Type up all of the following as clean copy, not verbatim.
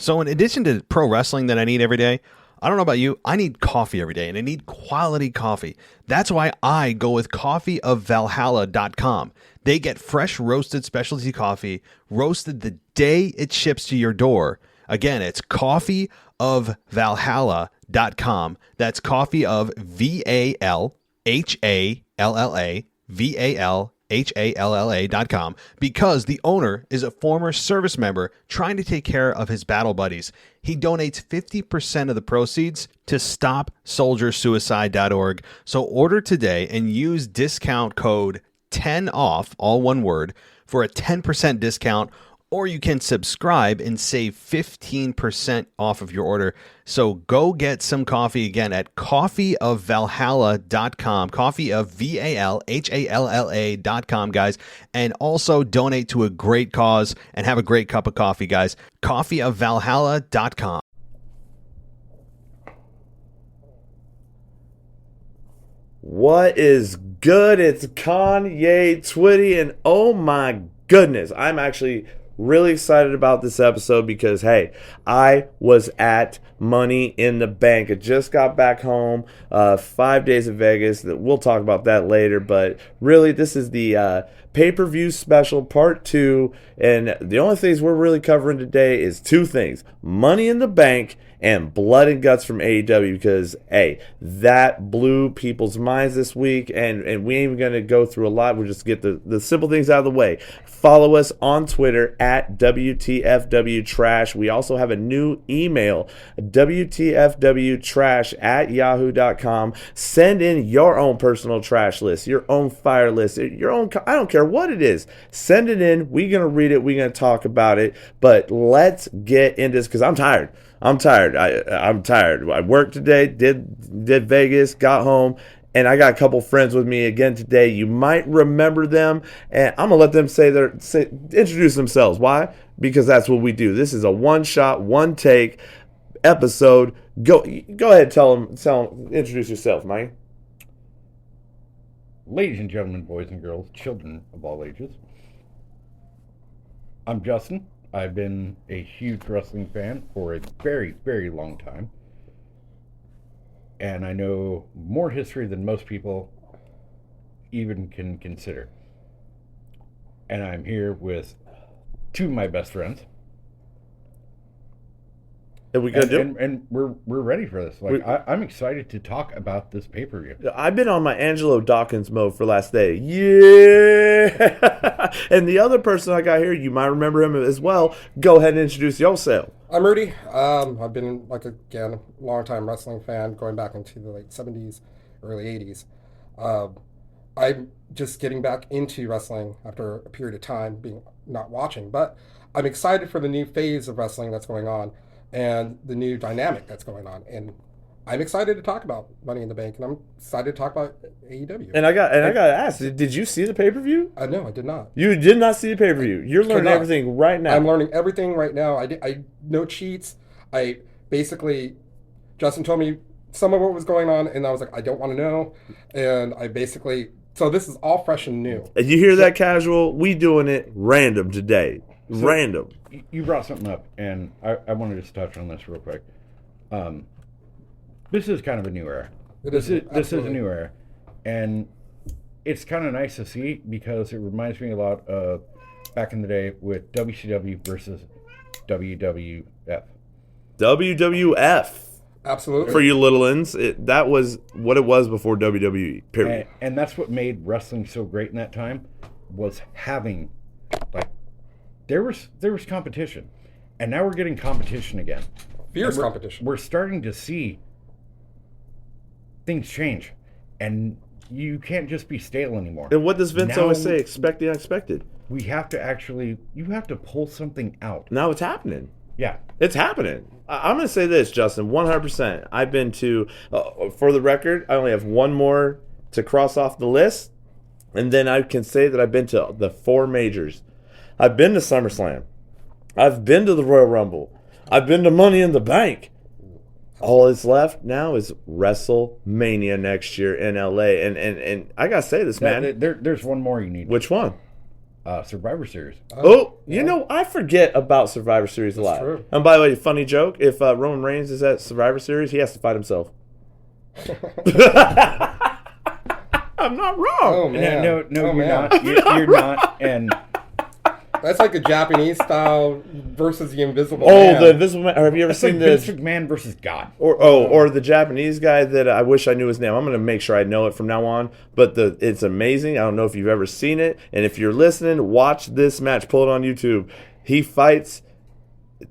So in addition to pro wrestling that I need every day, I don't know about you, I need coffee every day, and I need quality coffee. That's why I go with coffeeofvalhalla.com. They get fresh roasted specialty coffee, roasted the day it ships to your door. Again, it's coffeeofvalhalla.com. That's coffee of VALHALLA.com, because the owner is a former service member trying to take care of his battle buddies. He donates 50% of the proceeds to StopSoldierSuicide.org. So order today and use discount code 10OFF, all one word, for a 10% discount, or you can subscribe and save 15% off of your order. So go get some coffee again at coffeeofvalhalla.com, coffeeofvalhalla.com, guys, and also donate to a great cause and have a great cup of coffee, guys. coffeeofvalhalla.com. What is good? It's Kanye, Twitty, and oh my goodness, I'm actually really excited about this episode because, hey, I was at Money in the Bank. I just got back home, 5 days in Vegas. We'll talk about that later, but really, this is the pay-per-view special part 2, and the only things we're really covering today is 2 things: Money in the Bank and Blood and Guts from AEW, because, hey, that blew people's minds this week, and we ain't even going to go through a lot. We'll just get the simple things out of the way. Follow us on Twitter at WTFW Trash. We also have a new email, WTFWTrash@yahoo.com. Send in your own personal trash list, your own fire list, your own, I don't care what it is. Send it in. We're going to read it. We're going to talk about it. But let's get into this because I'm tired. I'm tired. I'm tired. I worked today, did Vegas, got home, and I got a couple friends with me again today. You might remember them, and I'm gonna let them introduce themselves. Why? Because that's what we do. This is a one-shot, one-take episode. Go ahead, tell them, introduce yourself, Mike. Ladies and gentlemen, boys and girls, children of all ages, I'm Justin. I've been a huge wrestling fan for a very, very long time. And I know more history than most people even can consider. And I'm here with 2 of my best friends. And we gonna do it? And we're ready for this. I'm excited to talk about this pay-per-view. I've been on my Angelo Dawkins mode for last day. Yeah. And the other person I got here, you might remember him as well. Go ahead and introduce yourself. I'm Rudy. I've been, a long-time wrestling fan, going back into the late 70s, early 80s. I'm just getting back into wrestling after a period of time being not watching, but I'm excited for the new phase of wrestling that's going on and the new dynamic that's going on. And I'm excited to talk about Money in the Bank, and I'm excited to talk about AEW. And I got to ask, did you see the pay-per-view? No, I did not. You did not see the pay-per-view. You're learning everything right now. I'm learning everything right now. I no cheats. I basically, Justin told me some of what was going on, and I was like, I don't want to know. And I basically, so this is all fresh and new. And you hear that, casual? We doing it random today. So random. You brought something up, and I want to just touch on this real quick. This is kind of a new era. This is a new era, and it's kind of nice to see because it reminds me a lot of back in the day with WCW versus WWF. WWF. Absolutely. For you little ins, that was what it was before WWE, period. And that's what made wrestling so great in that time, was having, there was competition. And now we're getting competition again. Fierce competition. We're starting to see things change. And you can't just be stale anymore. And what does Vince always say? Expect the unexpected. You have to pull something out. Now it's happening. Yeah. It's happening. I'm going to say this, Justin, 100%. I've been to, for the record, I only have one more to cross off the list. And then I can say that I've been to the 4 majors. I've been to SummerSlam. I've been to the Royal Rumble. I've been to Money in the Bank. All that's left now is WrestleMania next year in LA. And I got to say this, man. There's one more you need. Which one? Survivor Series. You know, I forget about Survivor Series a lot. true. And by the way, funny joke, if Roman Reigns is at Survivor Series, he has to fight himself. I'm not wrong. Oh man, No, oh, you're man. not. You're not. And That's like a Japanese style versus the Invisible Oh, Man. the Invisible Man. Have you ever it's like seen Vince the McMahon versus God. or the Japanese guy that I wish I knew his name? I'm going to make sure I know it from now on. But it's amazing. I don't know if you've ever seen it. And if you're listening, watch this match. Pull it on YouTube. He fights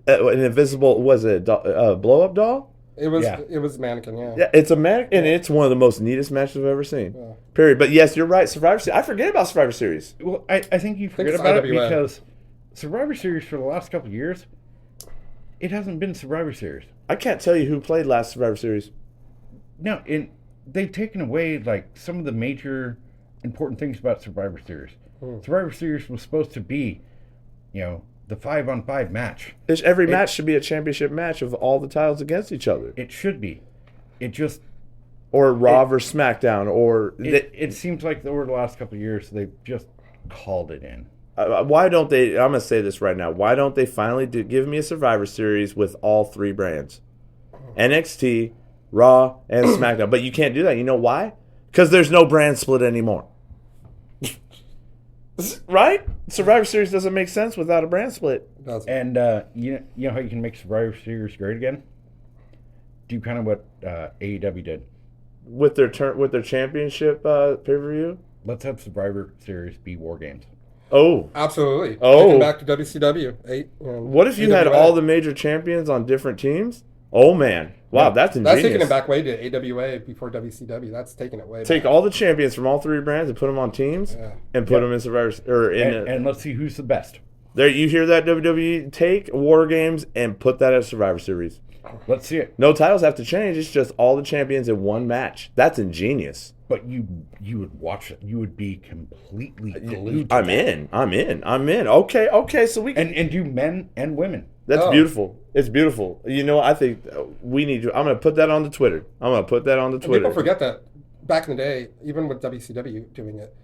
an invisible. Was it a blow up doll? It was Yeah. it was Mannequin, yeah. Yeah, it's a man, and it's one of the most neatest matches I've ever seen. Yeah. Period. But yes, you're right. Survivor Series. I forget about Survivor Series. Well, I think you forget it's about it IWA. because Survivor Series for the last couple of years, it hasn't been Survivor Series. I can't tell you who played last Survivor Series. No, they've taken away like some of the major important things about Survivor Series. Survivor Series was supposed to be, the 5-on-5 match. Every match should be a championship match of all the titles against each other, It should be. It just or Raw versus SmackDown, or it seems like over the last couple of years they've just called it in. why don't they? I'm gonna say this right now. Why don't they finally give me a Survivor Series with all three brands, NXT, Raw, and SmackDown? But you can't do that. You know why? Because there's no brand split anymore. Right? Survivor Series doesn't make sense without a brand split. It does. And you know how you can make Survivor Series great again? Do kind of what AEW did. With their championship pay-per-view. Let's have Survivor Series be War Games. Oh, Absolutely. Oh. Taking back to WCW. what if you had all the major champions on different teams? Oh man, wow, that's ingenious. That's taking it back way to AWA before WCW. That's taking it way Take back. all the champions from all three brands and put them on teams Yeah. and put them in Survivor or in. And let's see who's the best. There, you hear that, WWE? Take War Games and put that as Survivor Series. Let's see it. No titles have to change. It's just all the champions in one match. That's ingenious. But you would watch it. You would be completely glued to I'm that. in. Okay. So we can. And do men and women. That's Oh. beautiful. It's beautiful. You know, I think we need to. I'm going to put that on the Twitter. And people forget that back in the day, even with WCW doing it,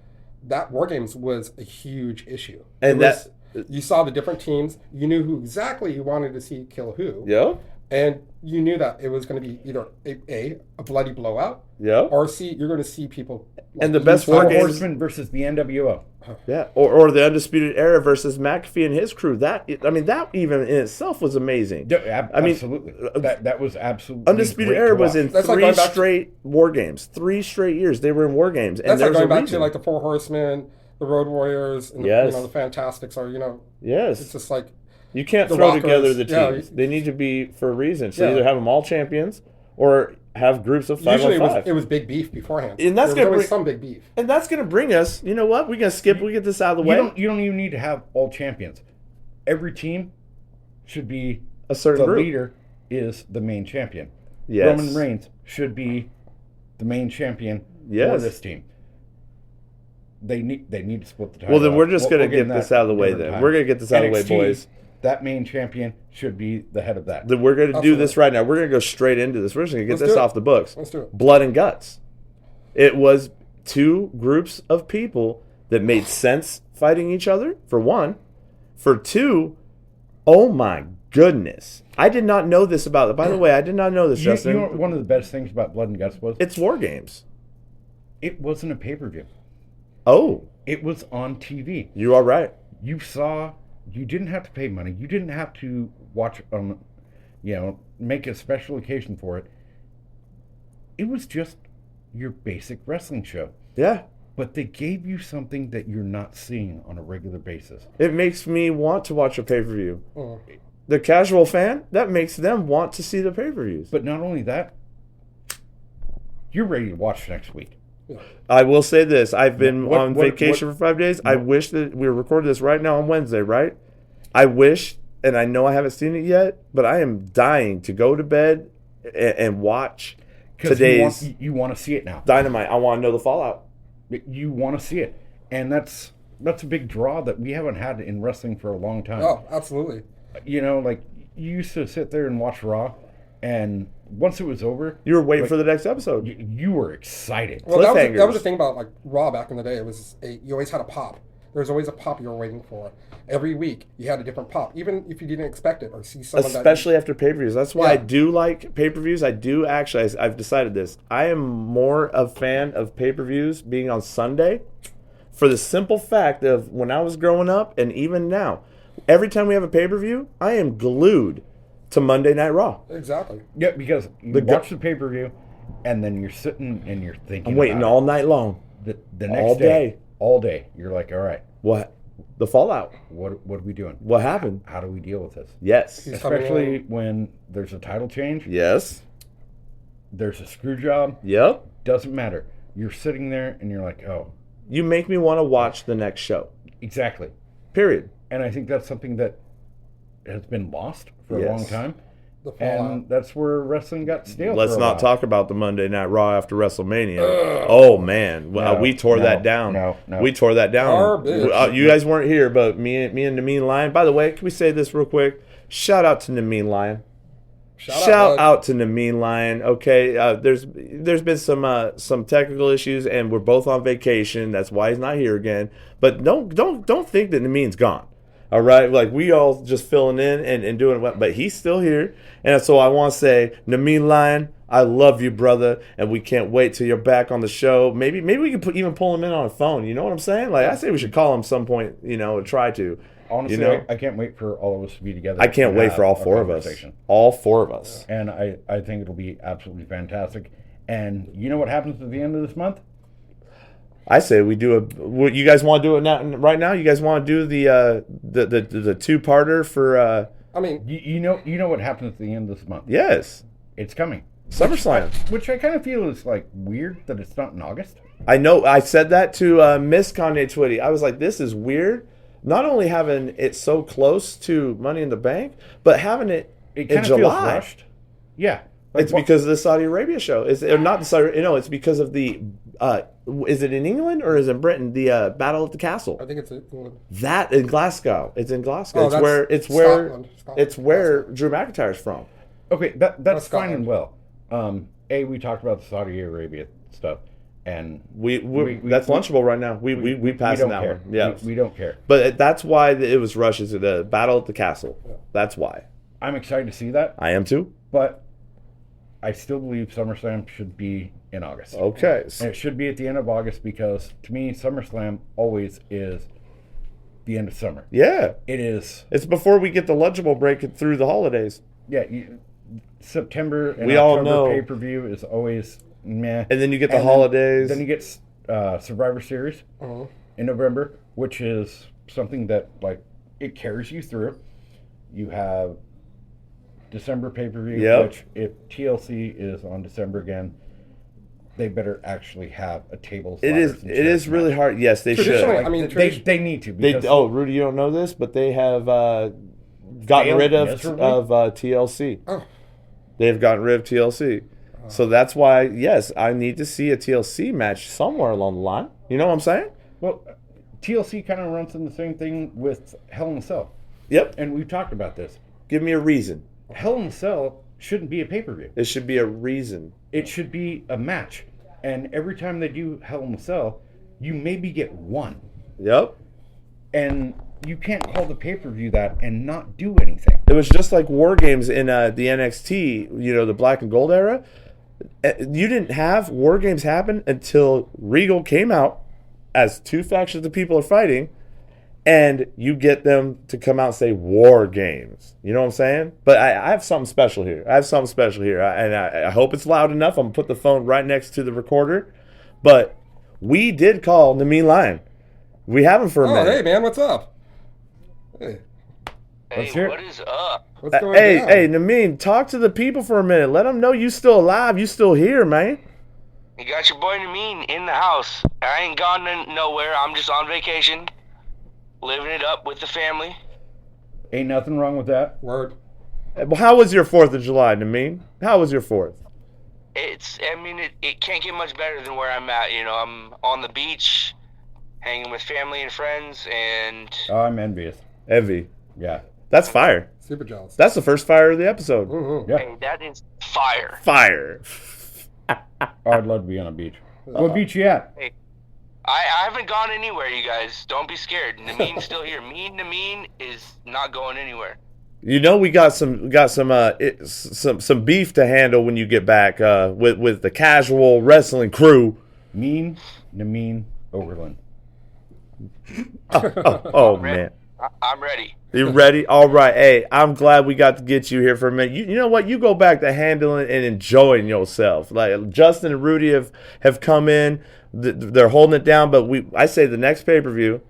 that War Games was a huge issue. And you saw the different teams. You knew who exactly you wanted to see kill who. Yeah. And you knew that it was going to be either a bloody blowout, Yeah. or you're going to see people. And the best Four War Games. Horsemen versus the NWO. Yeah, or the Undisputed Era versus McAfee and his crew. That even in itself was amazing. Yeah, I mean, absolutely. That was absolutely Undisputed great Era to was in watch. That's like three going back to- straight War Games. 3 straight years they were in War Games, and That's like there's going a back reason. to like the Four Horsemen, the Road Warriors, and Yes. the Fantastics. Or Yes, it's just like you can't the throw Rockers. together the Yeah, teams. They need to be for a reason. So Yeah. either have them all champions or have groups of 5 usually on 5. it was big beef beforehand. And that's there gonna was always bring- some big beef. And that's going to bring us. You know what? We're going to skip. We get this out of the way. You don't even need to have all champions. Every team should be A certain the group. leader is the main champion. Yes. Roman Reigns should be the main champion for Yes. this team. They need to split the title. Well, then we're just We'll going to get get in this that out of the way. different Then time. we're going to get this out of the way, NXT, boys. That main champion should be the head of that. Then we're going to do Absolutely. this right now. We're going to go straight into this. We're just going to get Let's this do it. off the books. Let's do it. Blood and guts. It was 2 groups of people that made sense fighting each other, for one. For 2, oh my goodness. I did not know this about it. By the way, I did not know this, You Justin. know what one of the best things about Blood and Guts was? It's War Games. It wasn't a pay-per-view. Oh, It was on TV. you are right. You didn't have to pay money. You didn't have to watch, make a special occasion for it. It was just your basic wrestling show. Yeah. But they gave you something that you're not seeing on a regular basis. It makes me want to watch a pay-per-view. Mm. The casual fan, that makes them want to see the pay-per-views. But not only that, you're ready to watch next week. I will say this. I've been What- on what- vacation what- for 5 days. I wish that we were recording this right now on Wednesday, right? I wish, and I know I haven't seen it yet, but I am dying to go to bed and watch 'Cause today's you want to see it now. Dynamite. I want to know the fallout. You want to see it. And that's a big draw that we haven't had in wrestling for a long time. Oh, absolutely. Like you used to sit there and watch Raw, and once it was over, You were waiting like, for the next episode. you were excited. Well, that was Cliffhangers. the thing about like Raw back in the day. It was you always had a pop. There's always a pop you're waiting for. Every week you had a different pop, even if you didn't expect it or see someone. Especially after pay-per-views. That's why Yeah. I do like pay-per-views. I do actually. I've decided this. I am more a fan of pay-per-views being on Sunday, for the simple fact of when I was growing up and even now, every time we have a pay-per-view, I am glued to Monday Night Raw. Exactly. Yeah, because you watch the pay-per-view, and then you're sitting and you're thinking. I'm waiting about all night long. the next all day, all day. You're like, all right, What? The fallout. what are we doing? What happened? How do we deal with this? Yes. He's coming Especially in. when there's a title change, Yes. there's a screw job. Yep. Doesn't matter. You're sitting there and you're like, oh, You make me want to watch the next show. exactly. Period. And I think that's something that has been lost for a long Yes. time. The fallout. And that's where wrestling got stale. Let's for a not while. talk about the Monday Night Raw after WrestleMania. Oh man, we tore that down. No. We tore that down. Garbage. You guys weren't here, but me and Nemean Lion. By the way, can we say this real quick? Shout out to Nemean Lion. Shout out to Nemean Lion. Okay, there's been some technical issues, and we're both on vacation. That's why he's not here again. But don't think that Nemean's gone. All right, like we all just filling in and doing what, but he's still here, and so I want to say, Nemean Lion, I love you, brother, and we can't wait till you're back on the show. Maybe we can even pull him in on a phone. You know what I'm saying? Like I say, we should call him some point. Try to. Honestly, I can't wait for all of us to be together. I can't and wait have for all a four of us. conversation. All four of us. And I think it'll be absolutely fantastic. And you know what happens at the end of this month? I say we do what you guys want to do it now, right now. You guys want to do the two-parter for I mean, You know what happens at the end of this month? yes, It's coming. SummerSlam. Which I kind of feel is like weird that it's not in August. I know. I said that to Miss Kanye Twitty. I was like, this is weird. Not only having it so close to Money in the Bank, but having it It in kind of feels July. rushed. Yeah. Like, It's because of the Saudi Arabia show. It's or not the Saudi. It's because of the. Is it in England or is it in Britain? The Battle at the Castle. I think it's England. That in Glasgow. It's in Glasgow. Oh, it's that's where Scotland. it's where Drew McIntyre's from. Okay, that's fine Scotland. and well. We talked about the Saudi Arabia stuff, and We that's lunchable right now. We passing don't that care. one. Yeah, We don't care. but that's why it was rushed. Is the Battle at the Castle? That's why. I'm excited to see that, I am too. but I still believe SummerSlam should be in August. Okay. And it should be at the end of August because, to me, SummerSlam always is the end of summer. Yeah, It is, it's before we get the lunchable break through the holidays, September and We all October know. pay-per-view is always meh. and then you get the And holidays. Then you get Survivor Series in November, which is something that, like, it carries you through. You have December pay-per-view, Yep. which if TLC is on December again, they better actually have a tables. it ladders, and is chairs really match. hard. Yes, they should. Traditionally, Like, I mean, they need to. Because Rudy, you don't know this, but they have gotten Failed rid of miserably? TLC. Oh. They have gotten rid of TLC. So that's why, yes, I need to see a TLC match somewhere along the line. You know what I'm saying? well, TLC kind of runs in the same thing with Hell in a Cell, Yep. and we've talked about this. Give me a reason. Hell in a Cell shouldn't be a pay-per-view. It should be a reason. It should be a match. And every time they do Hell in a Cell, you maybe get one. Yep. And you can't call the pay-per-view that and not do anything. It was just like War Games in the NXT, the black and gold era. You didn't have War Games happen until Regal came out as two factions of people are fighting, and you get them to come out and say War Games. You know what I'm saying? But I have something special here. And I hope it's loud enough. I'm going to put the phone right next to the recorder. But we did call Nemean Lion. We have him for a Oh, minute. hey, man, what's up? Hey, Let's hear it. What is up? what's going Hey, on? Nemean, talk to the people for a minute. Let them know you still alive. You still here, man. You got your boy Nemean in the house. I ain't gone nowhere. I'm just on vacation, living it up with the family. Ain't nothing wrong with that. Word. Well, how was your 4th of July, Nemean? How was your 4th? It can't get much better than where I'm at. I'm on the beach, hanging with family and friends, and Oh, I'm envious. Envy. Yeah. That's fire. Super jealous. That's the first fire of the episode. Mm-hmm. Yeah. hey, that is fire. Fire. Oh, I'd love to be on a beach. What beach you at? I haven't gone anywhere, you guys. Don't be scared. Nemean's still here. Nemean is not going anywhere. You know we got some beef to handle when you get back with the casual wrestling crew. Nemean Overland. Oh man. I'm ready. You ready? All right. Hey, I'm glad we got to get you here for a minute. You know what? You go back to handling and enjoying yourself. Like Justin and Rudy have come in. They're holding it down. But I say the next pay-per-view,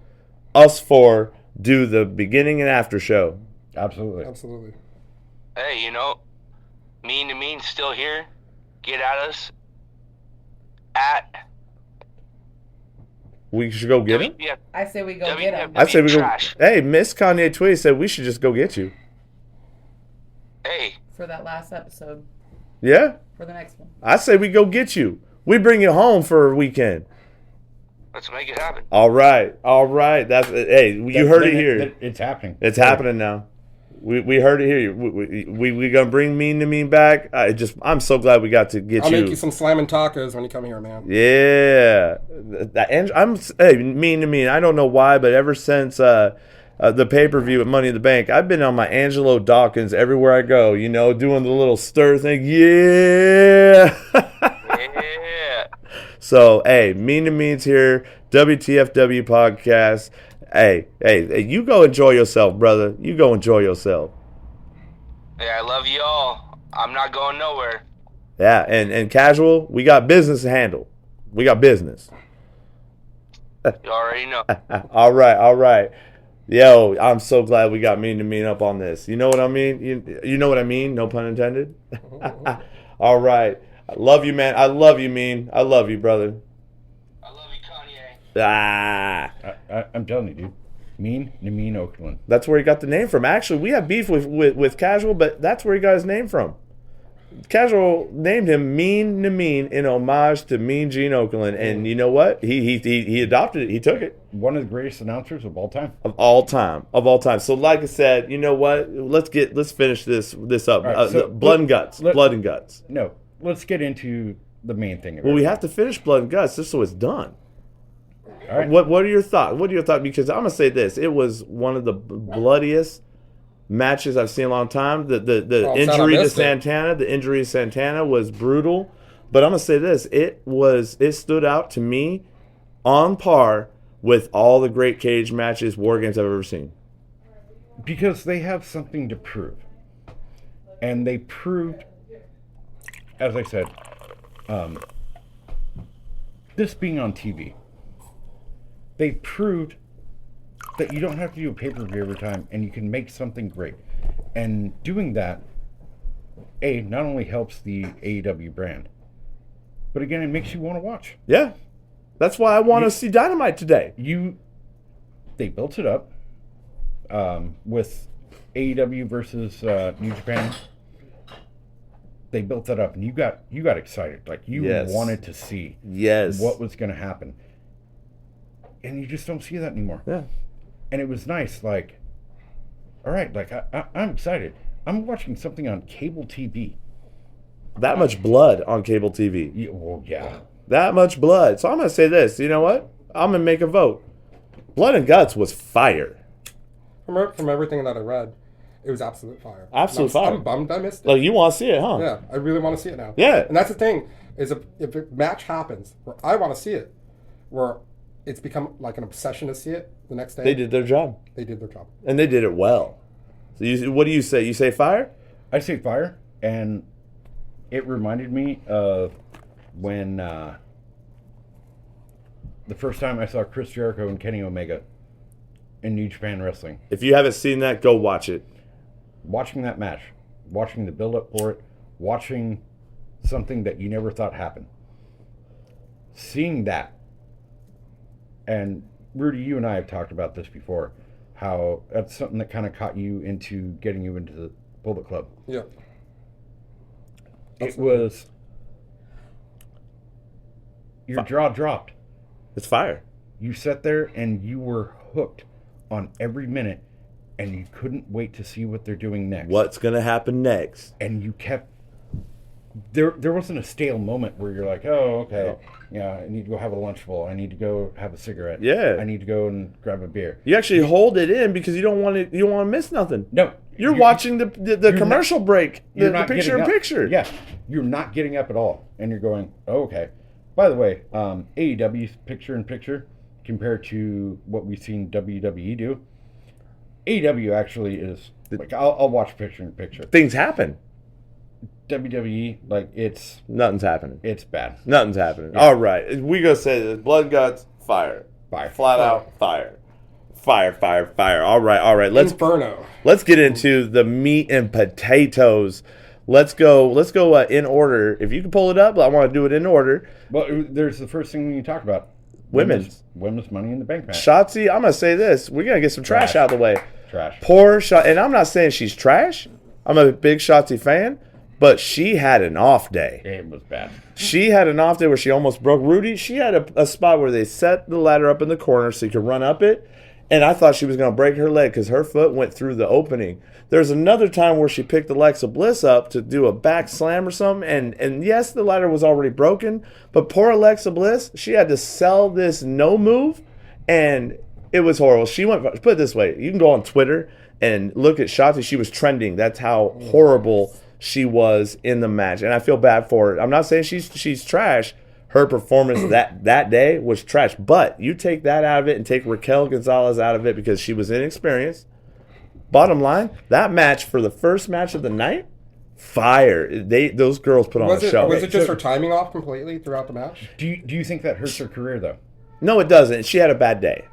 us four do the beginning and after show. Absolutely. Hey, Nemean's still here. Get at us at... We should go get him? I say we go get him. I say we go. Trash. Hey, Miss Kanye Twitty said we should just go get you. Hey. For that last episode. Yeah? For the next one. I say we go get you. We bring you home for a weekend. Let's make it happen. All right. Hey, you heard it here. It's happening. It's happening now. We heard it here. We gonna bring Nemean back. I'm so glad we got to get I'll you. make you some slamming tacos when you come here, man. Yeah. Nemean. I don't know why, but ever since the pay-per-view at Money in the Bank, I've been on my Angelo Dawkins everywhere I go. Doing the little stir thing. Yeah. Yeah. So hey, Nemean's here. WTFW podcast. Hey, you go enjoy yourself, brother. You go enjoy yourself. Hey, I love you all. I'm not going nowhere. Yeah, and casual, we got business to handle. We got business. You already know. All right. Yo, I'm so glad we got Nemean up on this. You know what I mean? You know what I mean? No pun intended. All right. I love you, man. I love you, Mean. I love you, brother. I love you, Kanye. I'm telling you, dude. Nemean Oakland. That's where he got the name from. Actually, we have beef with Casual, but that's where he got his name from. Casual named him Mean Nemean in homage to Mean Gene Oakland, and you know what? He adopted it. He took it. One of the greatest announcers of all time. Of all time. So, like I said, you know what? Let's finish this up. Right, so Blood and guts. Blood and guts. No, let's get into the main thing. Well, we have to finish Blood and Guts just so it's done. All right. What are your thoughts? Because I'm gonna say this: it was one of the bloodiest matches I've seen in a long time. The injury to Santana, was brutal. But I'm gonna say this: it stood out to me on par with all the great cage matches, war games I've ever seen. Because they have something to prove, and they proved, as I said, this being on TV. They proved that you don't have to do a pay-per-view every time, and you can make something great. And doing that, not only helps the AEW brand, but again, it makes you want to watch. Yeah, that's why I want to see Dynamite today. They built it up with AEW versus New Japan. They built that up, and you got excited, like you wanted to see what was going to happen. And you just don't see that anymore. Yeah. And it was nice, like, all right, like, I'm excited. I'm watching something on cable TV. That much blood on cable TV. Yeah. That much blood. So I'm going to say this. You know what? I'm going to make a vote. Blood and Guts was fire. From everything that I read, it was absolute fire. Absolute fire. I'm bummed I missed it. Like, you want to see it, huh? Yeah, I really want to see it now. Yeah. And that's the thing, is if a match happens where I want to see it, where it's become like an obsession to see it the next day. They did their job. And they did it well. So what do you say? You say fire? I say fire, and it reminded me of when the first time I saw Chris Jericho and Kenny Omega in New Japan Wrestling. If you haven't seen that, go watch it. Watching that match, watching the build-up for it, watching something that you never thought happened. Seeing that. And Rudy, you and I have talked about this before, how that's something that kind of caught you into getting you into the Bullet Club. Yeah. It was, your jaw dropped. It's fire. You sat there and you were hooked on every minute, and you couldn't wait to see what they're doing next. What's going to happen next? And you kept there wasn't a stale moment where you're like, oh, okay, yeah, I need to go have a Lunchable. I need to go have a cigarette. Yeah. I need to go and grab a beer. You actually hold it in because you don't want to miss nothing. No. You're watching the commercial break, the picture in picture. Yeah, you're not getting up at all, and you're going, oh, okay. By the way, AEW's picture in picture compared to what we've seen WWE do, AEW actually is like I'll watch picture in picture. Things happen. WWE, like nothing's happening. It's bad. Nothing's happening. Yeah. All right, we gonna say this: blood, guts, fire, flat out, fire. All right. Inferno. Let's get into the meat and potatoes. Let's go in order. If you can pull it up, I want to do it in order. Well, there's the first thing we can talk about. Women's Money in the Bank match. Shotzi, I'm gonna say this: we're gonna get some trash out of the way. Trash. Poor Shot, and I'm not saying she's trash. I'm a big Shotzi fan, but she had an off day. It was bad. She had an off day where she almost broke Rudy. She had a spot where they set the ladder up in the corner so you could run up it, and I thought she was going to break her leg because her foot went through the opening. There's another time where she picked Alexa Bliss up to do a back slam or something, and yes, the ladder was already broken, but poor Alexa Bliss, she had to sell this no move, and it was horrible. She went, put it this way, you can go on Twitter and look at Shotzi. She was trending. That's how horrible she was in the match, and I feel bad for her. I'm not saying she's trash. Her performance that day was trash, but you take that out of it and take Raquel Gonzalez out of it because she was inexperienced. Bottom line, that match for the first match of the night, fire. Those girls put on a show. Was it just her timing off completely throughout the match? Do you think that hurts her career though? No, it doesn't. She had a bad day.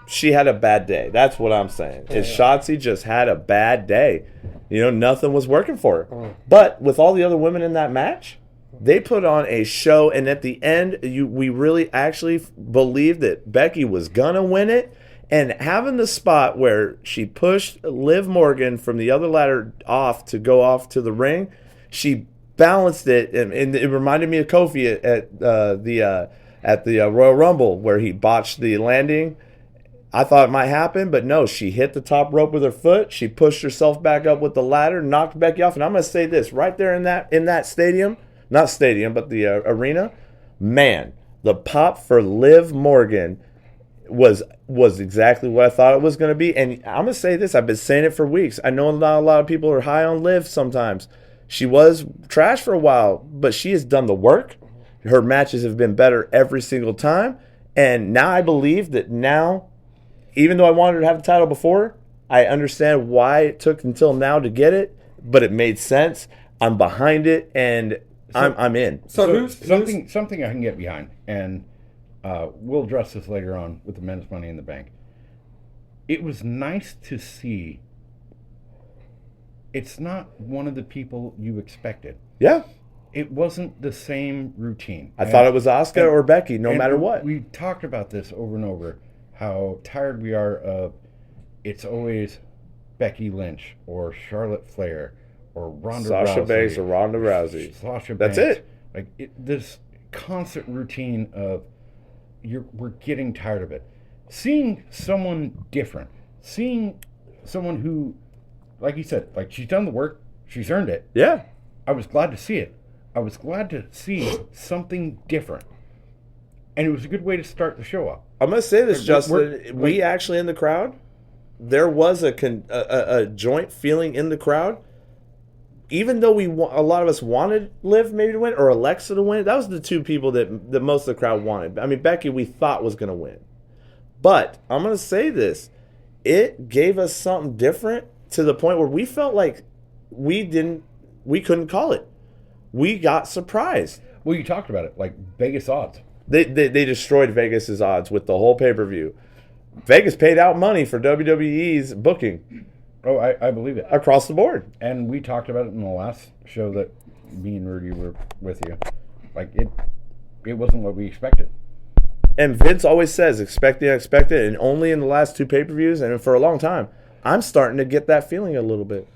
That's what I'm saying. Shotzi just had a bad day. Nothing was working for her. But with all the other women in that match, they put on a show, and at the end, we really actually believed that Becky was gonna win it. And having the spot where she pushed Liv Morgan from the other ladder off to go off to the ring, she balanced it, and it reminded me of Kofi at the Royal Rumble where he botched the landing. I thought it might happen, but no, she hit the top rope with her foot. She pushed herself back up with the ladder, knocked Becky off. And I'm going to say this, right there in that stadium, not stadium, but the arena, man, the pop for Liv Morgan was exactly what I thought it was going to be. And I'm going to say this, I've been saying it for weeks. I know not a lot of people are high on Liv sometimes. She was trash for a while, but she has done the work. Her matches have been better every single time. And now I believe that now, even though I wanted her to have the title before, I understand why it took until now to get it, but it made sense. I'm behind it, and I'm in. So something I can get behind, and we'll address this later on with the men's Money in the Bank. It was nice to see. It's not one of the people you expected. Yeah. It wasn't the same routine. I thought it was Asuka or Becky, no matter what. We talked about this over and over. How tired we are of it's always Becky Lynch or Charlotte Flair or Ronda Rousey. Sasha Banks or Ronda Rousey. Sasha That's Banks. it. Like this constant routine of we're getting tired of it. Seeing someone different, seeing someone who, like you said, like she's done the work, she's earned it. Yeah. I was glad to see it. I was glad to see something different. And it was a good way to start the show up. I'm going to say this, Justin. We actually in the crowd, there was a joint feeling in the crowd. Even though a lot of us wanted Liv maybe to win or Alexa to win, that was the two people that most of the crowd wanted. I mean, Becky we thought was going to win. But I'm going to say this. It gave us something different to the point where we felt like we couldn't call it. We got surprised. Well, you talked about it, like Vegas odds. They destroyed Vegas's odds with the whole pay-per-view. Vegas paid out money for WWE's booking. Oh, I believe it. Across the board. And we talked about it in the last show that me and Rudy were with you. Like, it wasn't what we expected. And Vince always says, expect the unexpected, and only in the last two pay-per-views, and for a long time, I'm starting to get that feeling a little bit.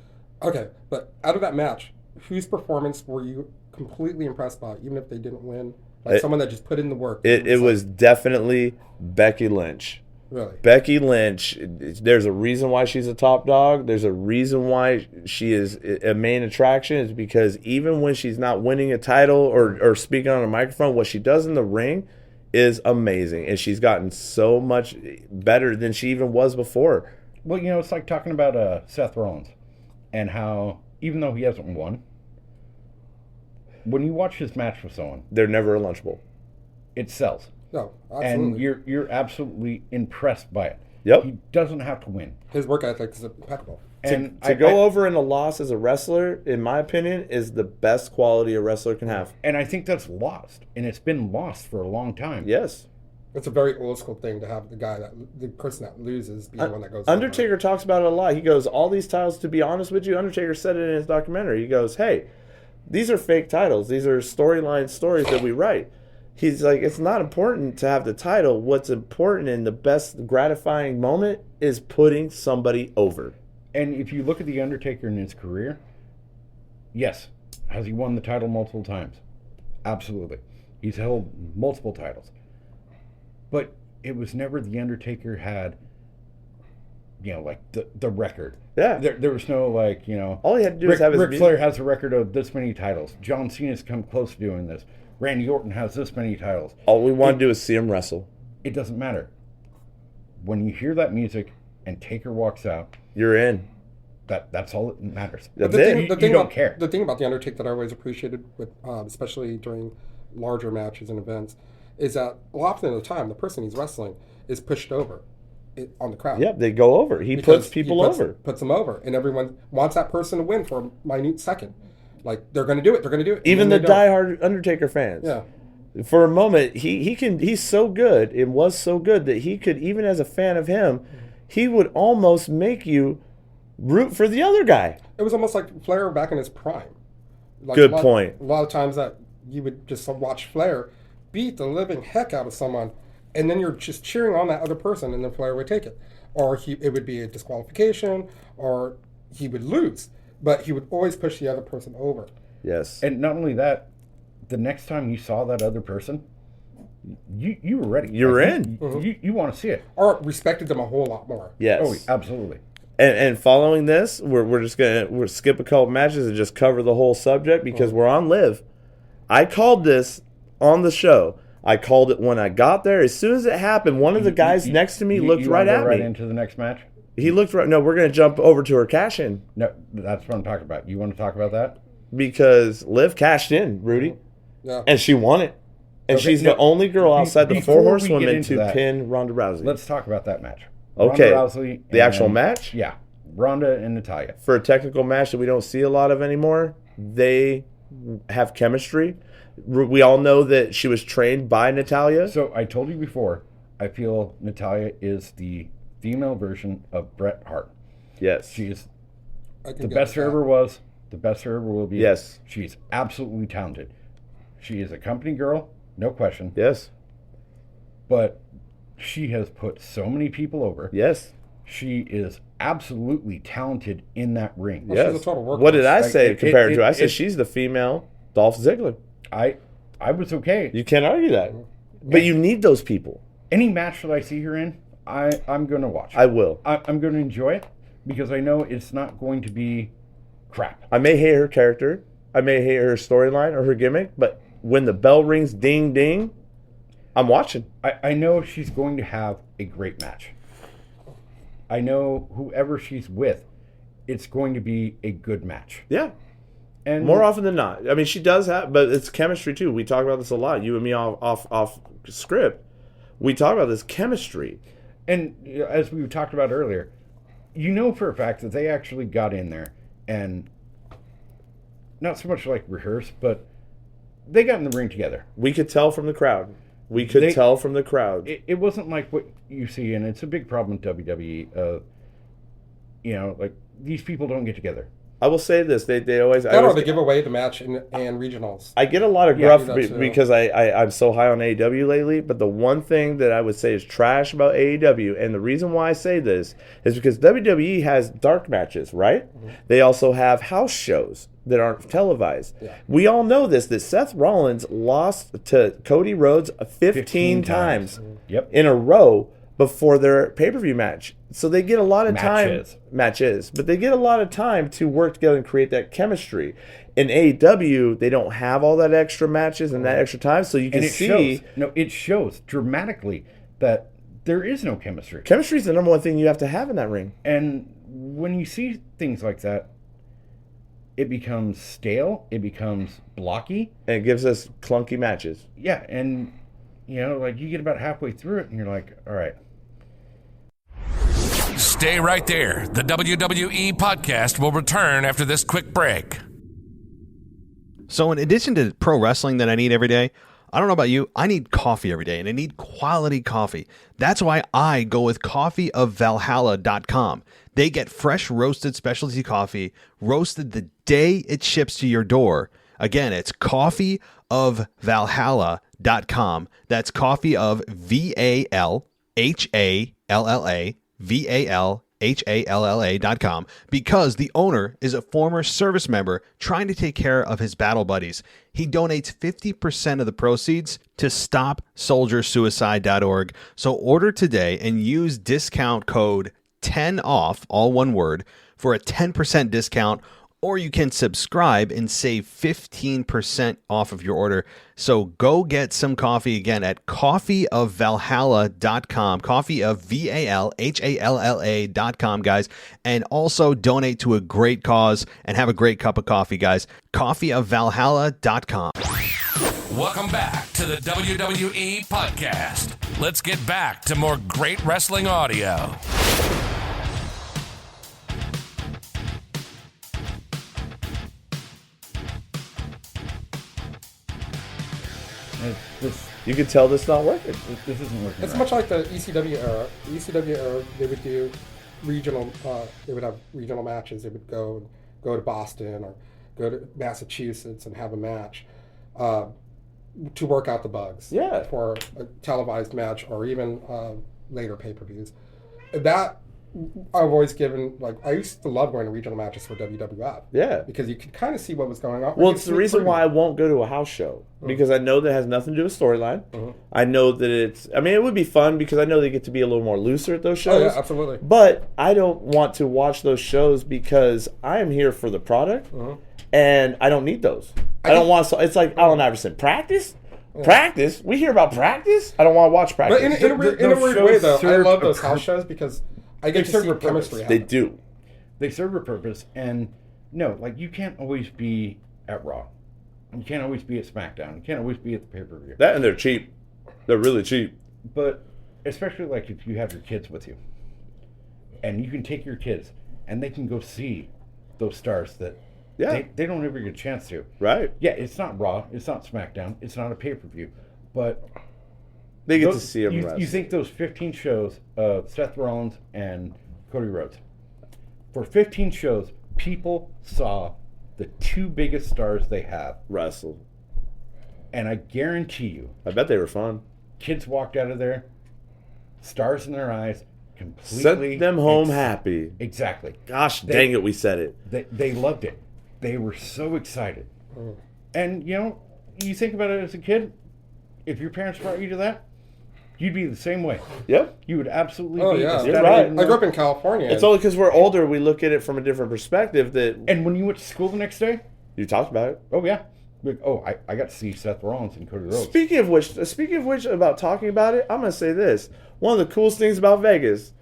Okay, but out of that match, whose performance were you completely impressed by, even if they didn't win? Like someone that just put in the work. It was definitely Becky Lynch. Really? Becky Lynch, there's a reason why she's a top dog. There's a reason why she is a main attraction. Is because even when she's not winning a title or speaking on a microphone, what she does in the ring is amazing. And she's gotten so much better than she even was before. Well, you know, it's like talking about Seth Rollins and how, even though he hasn't won, when you watch his match with someone, They're never a lunchable. it sells. No, absolutely. And you're absolutely impressed by it. Yep. He doesn't have to win. His work ethic is impeccable. And To go over in a loss as a wrestler, in my opinion, is the best quality a wrestler can have. And I think that's lost. And it's been lost for a long time. Yes. It's a very old school thing to have the person that loses be the one that goes. Undertaker talks about it a lot. He goes, all these titles, to be honest with you, Undertaker said it in his documentary. He goes, hey, these are fake titles. These are storyline stories that we write. He's like, it's not important to have the title. What's important and the best gratifying moment is putting somebody over. And if you look at The Undertaker in his career, yes, has he won the title multiple times? Absolutely. He's held multiple titles. But it was never The Undertaker had, you know, like the record. Yeah. There was no, like, you know, All he had to do is have his Ric music. Flair has a record of this many titles. John Cena's come close to doing this. Randy Orton has this many titles. All we want to do is see him wrestle. It doesn't matter. When you hear that music and Taker walks out, You're in. that's all that matters. That's the it. thing, You the thing don't about, care. The thing about the Undertaker that I always appreciated, with especially during larger matches and events, is that a lot of the time the person he's wrestling is pushed over on the crowd. Yep, they go over. He Because puts people he puts, over. Puts them over, and everyone wants that person to win for a minute second. Like they're going to do it. They're going to do it. Even and the then they don't. diehard Undertaker fans. Yeah. For a moment, he's so good and was so good that he could, even as a fan of him, he would almost make you root for the other guy. It was almost like Flair back in his prime. Like Good a lot, point. A lot of times that you would just watch Flair beat the living heck out of someone, and then you're just cheering on that other person, and then Flair would take it. Or it would be a disqualification, or he would lose. But he would always push the other person over. Yes. And not only that, the next time you saw that other person, you were ready. You're Like, in. You want to see it. Or respected them a whole lot more. Yes. Oh, absolutely. And following this, we're just gonna skip a couple matches and just cover the whole subject because we're on Live. I called this on the show. I called it when I got there. As soon as it happened, one of the guys next to me looked you right wanna go at right me. into the next match? He looked right. No, we're gonna jump over to her cash in No, that's what I'm talking about. You want to talk about that? because Liv cashed in, Rudy, Yeah. and she won it. And Okay, she's no, the only girl outside the before Four we Horsewomen get into to that, pin Ronda Rousey. Let's talk about that match. Okay. Ronda Rousey The actual and- match? Yeah. Ronda and Natalia. For a technical match that we don't see a lot of anymore, they have chemistry. We all know that she was trained by Natalia. So I told you before, I feel Natalia is the female version of Bret Hart. Yes. She is I can the get best there that. ever was, the best there ever will be. Yes. She's absolutely talented. She is a company girl, no question. Yes. But she has put so many people over. Yes. She is absolutely talented in that ring. Well, Yes. she's a total workhorse. What did I Like, say it- compared it- to? I said it- she's the female Dolph Ziggler. I was okay. You can't argue that. But you need those people. Any match that I see her in, I'm going to watch. I will. I'm going to enjoy it because I know it's not going to be crap. I may hate her character. I may hate her storyline or her gimmick. But when the bell rings, ding, ding, I'm watching. I know she's going to have a great match. I know whoever she's with, it's going to be a good match. Yeah. And More often than not. I mean, she does have, but it's chemistry too. We talk about this a lot. You and me off script. We talk about this chemistry. And as we talked about earlier, you know for a fact that they actually got in there and not so much like rehearse, but they got in the ring together. We could tell from the crowd. We could tell from the crowd. It wasn't like what you see, and it's a big problem with WWE. Like these people don't get together. I will say this: they always. That or they give away the match and regionals. I get a lot of Yeah, gruff that's true. because I'm so high on AEW lately. But the one thing that I would say is trash about AEW, and the reason why I say this is because WWE has dark matches, right? Mm-hmm. They also have house shows that aren't televised. Yeah. We all know this, that Seth Rollins lost to Cody Rhodes 15 times Yep. in a row before their pay-per-view match. So they get a lot of Matches. but they get a lot of time to work together and create that chemistry. In AEW, they don't have all that extra matches and that extra time, so you can see... It shows dramatically that there is no chemistry. Chemistry is the number one thing you have to have in that ring. And when you see things like that, it becomes stale, it becomes blocky. And it gives us clunky matches. Yeah, and, like you get about halfway through it and you're like, all right. Stay right there. The WWE podcast will return after this quick break. So in addition to pro wrestling that I need every day, I don't know about you, I need coffee every day, and I need quality coffee. That's why I go with coffeeofvalhalla.com. They get fresh roasted specialty coffee, roasted the day it ships to your door. Again, it's coffeeofvalhalla.com. That's coffee of VALHALLA.com, because the owner is a former service member trying to take care of his battle buddies. He donates 50% of the proceeds to StopSoldierSuicide.org. So order today and use discount code 10OFF, all one word, for a 10% discount, or you can subscribe and save 15% off of your order. So go get some coffee again at coffeeofvalhalla.com, coffeeofvalhalla.com, guys, and also donate to a great cause and have a great cup of coffee, guys. Coffeeofvalhalla.com. Welcome back to the WWE podcast. Let's get back to more great wrestling audio. You can tell this not working. This isn't working. It's right. much like the ECW era. The ECW era, they would do regional. They would have regional matches. They would go to Boston or go to Massachusetts and have a match to work out the bugs. Yeah. For a televised match or even later pay-per-views. That I've always given, I used to love going to regional matches for WWF. Yeah. Because you could kind of see what was going on. Well, it's the reason why I won't go to a house show. Because I know that has nothing to do with storyline. I know that it would be fun because I know they get to be a little more looser at those shows. Oh, yeah, absolutely. But I don't want to watch those shows because I am here for the product and I don't need those. I don't want to, it's like Allen Iverson, practice? Practice? We hear about practice? I don't want to watch practice. But in a weird way, though, I love those house shows because I get to see chemistry happen. They do. They serve a purpose, and you can't always be at Raw. You can't always be at SmackDown. You can't always be at the pay-per-view. That and they're cheap. They're really cheap. But especially if you have your kids with you, and you can take your kids, and they can go see those stars that they don't ever get a chance to. Right. Yeah, it's not Raw. It's not SmackDown. It's not a pay-per-view. But they get to see them you think those 15 shows of Seth Rollins and Cody Rhodes. For 15 shows, people saw the two biggest stars they have wrestle. And I guarantee you, I bet they were fun. Kids walked out of there, stars in their eyes, completely... Sent them home happy. Exactly. Gosh dang it, we said it. They loved it. They were so excited. And, you think about it as a kid, if your parents brought you to that, you'd be the same way. Yep. You would absolutely be. Yeah. You're right. I grew up in California. It's only because we're older, we look at it from a different perspective. And when you went to school the next day? You talked about it. Oh, yeah. I got to see Seth Rollins and Cody Rhodes. Speaking of which, about talking about it, I'm going to say this. One of the coolest things about Vegas,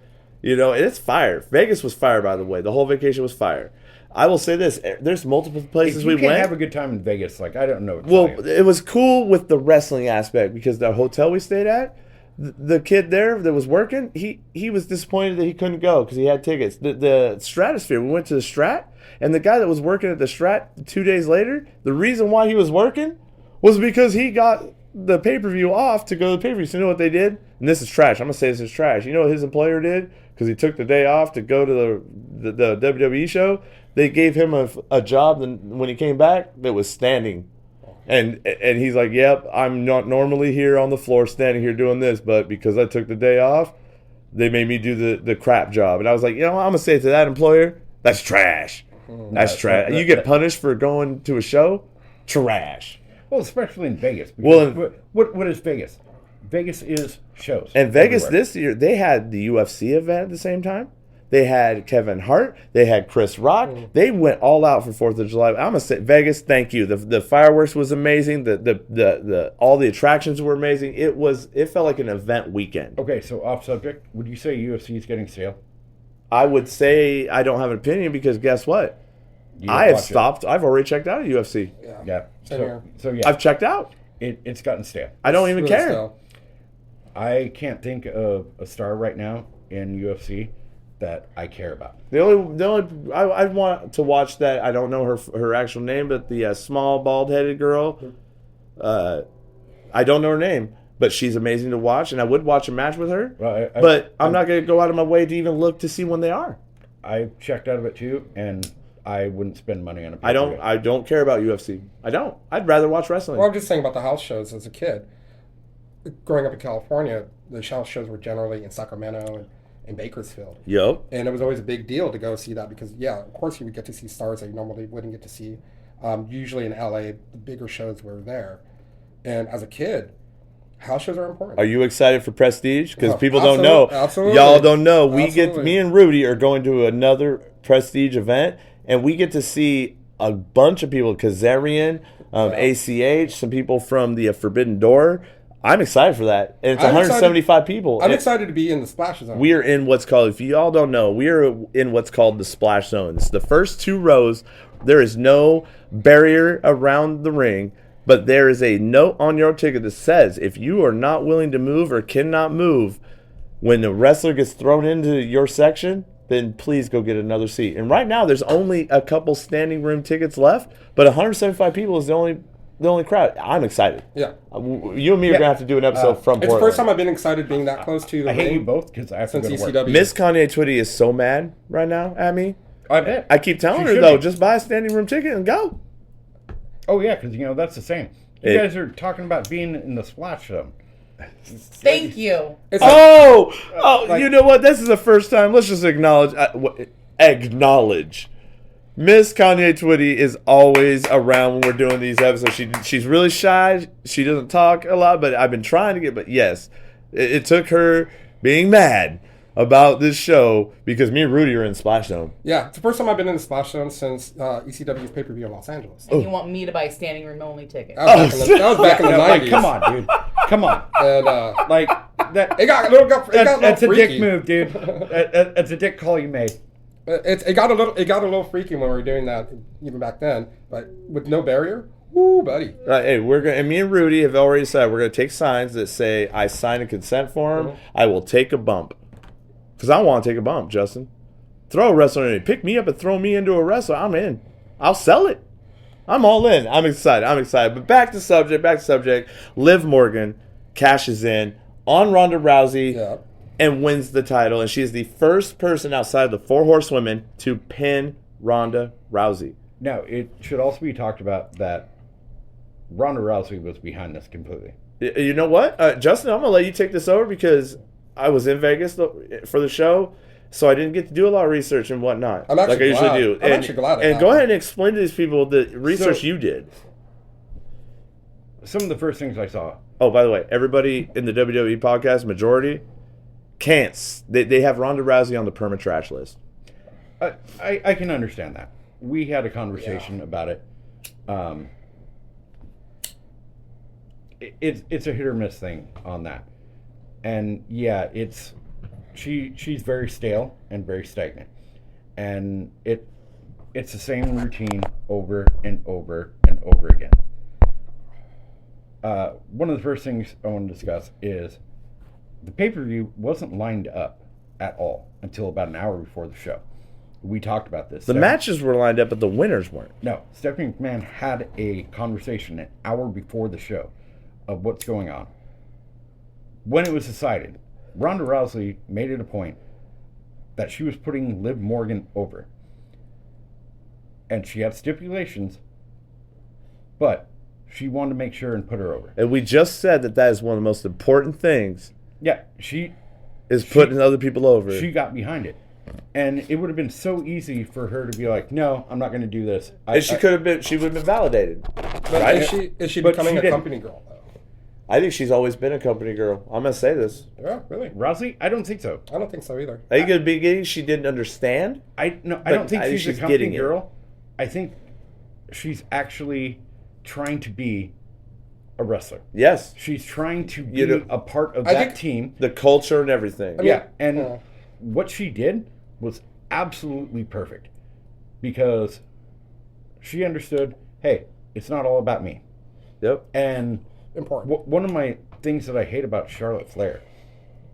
and it's fire. Vegas was fire, by the way. The whole vacation was fire. I will say this. There's multiple places we went. You can't have a good time in Vegas. I don't know. It was cool with the wrestling aspect because the hotel we stayed at, the kid there that was working, he was disappointed that he couldn't go because he had tickets. The Stratosphere, we went to the Strat, and the guy that was working at the Strat 2 days later, the reason why he was working was because he got the pay-per-view off to go to the pay-per-view. So you know what they did? And this is trash. I'm going to say this is trash. You know what his employer did? Because he took the day off to go to the WWE show. They gave him a job when he came back that was standing. And he's like, yep, I'm not normally here on the floor standing here doing this, but because I took the day off, they made me do the crap job. And I was like, I'm going to say to that employer, that's trash. That's trash. You get punished for going to a show? Trash. Well, especially in Vegas. Well, what is Vegas? Vegas is shows. And Vegas everywhere. this year, they had the UFC event at the same time. They had Kevin Hart. They had Chris Rock. They went all out for 4th of July. I'm gonna say Vegas. Thank you. The fireworks was amazing. The all the attractions were amazing. It felt like an event weekend. Okay, so off subject, would you say UFC is getting stale? I would say I don't have an opinion because guess what? You don't I have watch it. stopped. I've already checked out of UFC. Yeah. Same here. So yeah, I've checked out. it's gotten stale. I don't even Really care. stale. I can't think of a star right now in UFC that I care about. The only I want to watch that. I don't know her actual name, but the small bald headed girl. I don't know her name, but she's amazing to watch, and I would watch a match with her. Well, But I'm not going to go out of my way to even look to see when they are. I checked out of it too, and I wouldn't spend money on it. I don't care about UFC. I don't. I'd rather watch wrestling. Well, I'm just saying about the house shows as a kid. Growing up in California, the house shows were generally in Sacramento and Bakersfield. Yup. And it was always a big deal to go see that because, yeah, of course you would get to see stars that you normally wouldn't get to see. Usually in LA, the bigger shows were there. And as a kid, house shows are important. Are you excited for Prestige? Because Oh, people don't know. absolutely. Y'all don't know. Absolutely. Me and Rudy are going to another Prestige event, and we get to see a bunch of people. Kazarian, ACH, some people from the Forbidden Door. I'm excited for that. And it's I'm 175 people. I'm excited to be in the splash zone. We are in what's called, if you all don't know, we are in what's called the splash zone. It's the first 2 rows. There is no barrier around the ring, but there is a note on your ticket that says if you are not willing to move or cannot move when the wrestler gets thrown into your section, then please go get another seat. And right now, there's only a couple standing room tickets left, but 175 people is the only crowd. I'm excited. Yeah. You and me are going to have to do an episode from It's Portland. the first time I've been excited being that close to the I hate you ring both because I have to since go to work. ECW. Miss Kanye Twitty is so mad right now at me. I bet. I keep telling She her, should though, be. just buy a standing room ticket and go. Oh yeah, because that's the same. You It- guys are talking about being in the splash zone. Thank you. It's You know what? This is the first time. Let's just acknowledge. Miss Kanye Twitty is always around when we're doing these episodes. She's really shy. She doesn't talk a lot, but I've been trying to get. But yes, it took her being mad about this show because me and Rudy are in Splash Zone. Yeah, it's the first time I've been in the splash zone since ECW's pay-per-view in Los Angeles. And you want me to buy standing room only tickets. That was back in the 90s. Like, come on, dude. Come on. And Like that. it got a little That's a freaky. dick move, dude. That's a dick call you made. It got a little freaky when we were doing that even back then, but with no barrier. Woo, buddy. Hey, and me and Rudy have already said we're gonna take signs that say I sign a consent form. I will take a bump. Because I want to take a bump, Justin. Throw a wrestler in. Pick me up and throw me into a wrestler. I'm in. I'll sell it. I'm all in. I'm excited. But back to subject. Liv Morgan cashes in on Ronda Rousey and wins the title. And she is the first person outside the 4 horsewomen to pin Ronda Rousey. Now, it should also be talked about that Ronda Rousey was behind this completely. You know what? Justin, I'm going to let you take this over because I was in Vegas for the show, so I didn't get to do a lot of research and whatnot. I'm actually like I glad. usually do. I'm actually glad. And go ahead and explain to these people the research you did. Some of the first things I saw. Oh, by the way, everybody in the WWE podcast, majority, can't. They have Ronda Rousey on the perma trash list. I can understand that. We had a conversation about it. It's a hit or miss thing on that. And yeah, she's very stale and very stagnant, and it's the same routine over and over and over again. One of the first things I want to discuss is the pay-per-view wasn't lined up at all until about an hour before the show. We talked about this. The matches were lined up, but the winners weren't. No, Stephanie McMahon had a conversation an hour before the show of what's going on. When it was decided, Ronda Rousey made it a point that she was putting Liv Morgan over. And she had stipulations, but she wanted to make sure and put her over. And we just said that is one of the most important things. Yeah, is putting other people over. She got behind it. And it would have been so easy for her to be like, no, I'm not going to do this. She would have been validated. But right? is she But becoming she a didn't. company girl though? I think she's always been a company girl. I'm going to say this. Yeah, really? Rousey, I don't think so. I don't think so either. I think at the beginning she didn't understand. I don't think she's a company getting it. girl. I think she's actually trying to be a wrestler. Yes. She's trying to be a part of that team. The culture and everything. What she did was absolutely perfect because she understood, hey, it's not all about me. Yep. And important. One of my things that I hate about Charlotte Flair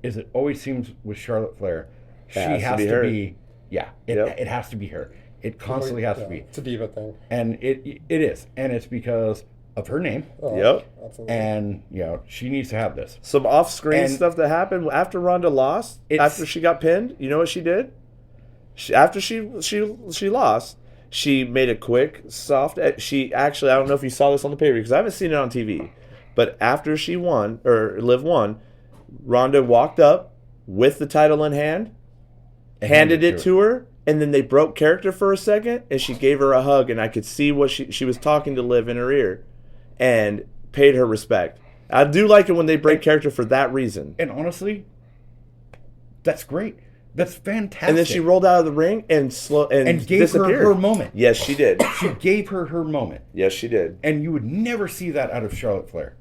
is it always seems with Charlotte Flair, she has to be it has to be her. It constantly has to be. It's a diva thing. And it is. And it's because of her name. Yep. Absolutely. And, she needs to have this. Some off-screen stuff that happened after Ronda lost, after she got pinned. You know what she did? After she lost, she made a quick, soft... She actually, I don't know if you saw this on the pay-per-view, because I haven't seen it on TV. But after she won, or Liv won, Ronda walked up with the title in hand, handed it to her, and then they broke character for a second, and she gave her a hug, and I could see what she was talking to Liv in her ear, and paid her respect. I do like it when they break character for that reason. And honestly, that's great. That's fantastic. And then she rolled out of the ring and gave disappeared. her moment. Yes, she did. She gave her moment. Yes, she did. And you would never see that out of Charlotte Flair.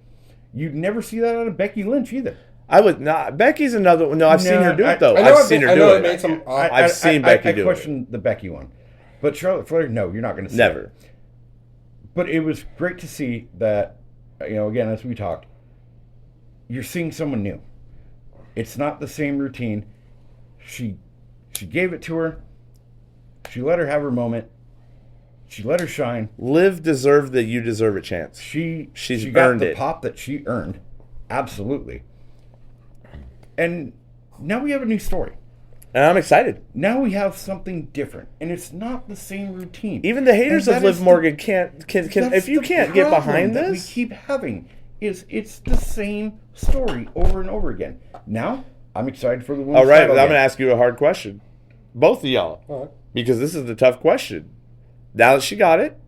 You'd never see that out of Becky Lynch either. I would not. Becky's another one. No, I've seen her do it, though. I've seen her do it. I've seen Becky do it. I question the Becky one. But Charlotte Flair, no, you're not going to see Never. it. But it was great to see that, again, as we talked, you're seeing someone new. It's not the same routine. She gave it to her. She let her have her moment. She let her shine. Liv deserved the you deserve it chance. She's got earned the it. pop that she earned. Absolutely. And now we have a new story. And I'm excited. Now we have something different. And it's not the same routine. Even the haters of Liv Morgan can if you can't get behind this. That we keep having is it's the same story over and over again. Now, I'm excited for the women's All right, title I'm going to again. ask you a hard question. Both of y'all. All right. Because this is the tough question. Now that she got it,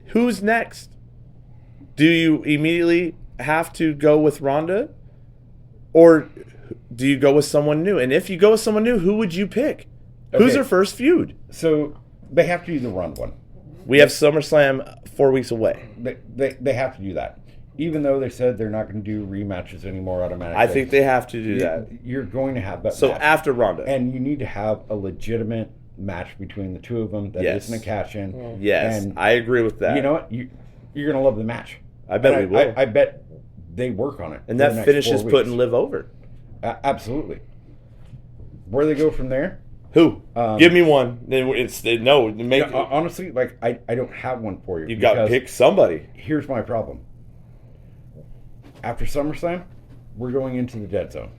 who's next? Do you immediately have to go with Ronda? Or do you go with someone new? And if you go with someone new, who would you pick? Who's her first feud? So they have to do the Ronda one. We have SummerSlam 4 weeks away. They have to do that. Even though they said they're not going to do rematches anymore automatically. I think they have to do that. You're going to have that So match. after Ronda. And you need to have a legitimate match between the two of them that Yes. isn't a cash-in. Yes, And I agree with that. you know what? You're going to love the match. I bet And we will. I bet they work on it. And for the that next finishes 4 weeks. putting Liv over. Absolutely. Where they go from there? Who? Give me one. Then Honestly, I don't have one for you. You got to because pick somebody. Here's my problem. After SummerSlam, we're going into the dead zone.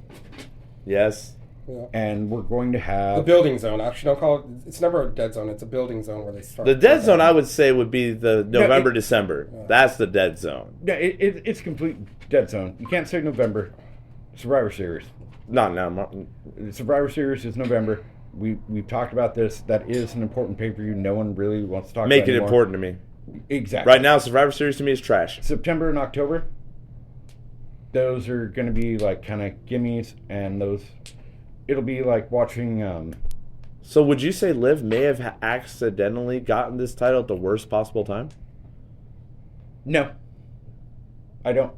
Yes. Yeah. And we're going to have... The building zone. Actually, don't call it... It's never a dead zone. It's a building zone where they start. The dead zone, I would say, would be the November, December. Yeah. That's the dead zone. Yeah, it's complete dead zone. You can't say November. Survivor Series. Not now. Survivor Series is November. We've talked about this. That is an important pay-per-view. No one really wants to talk about it Make it anymore. important to me. Exactly. Right now, Survivor Series to me is trash. September and October, those are going to be like kind of gimmies, and it'll be like watching. So would you say Liv may have accidentally gotten this title at the worst possible time? No, I don't,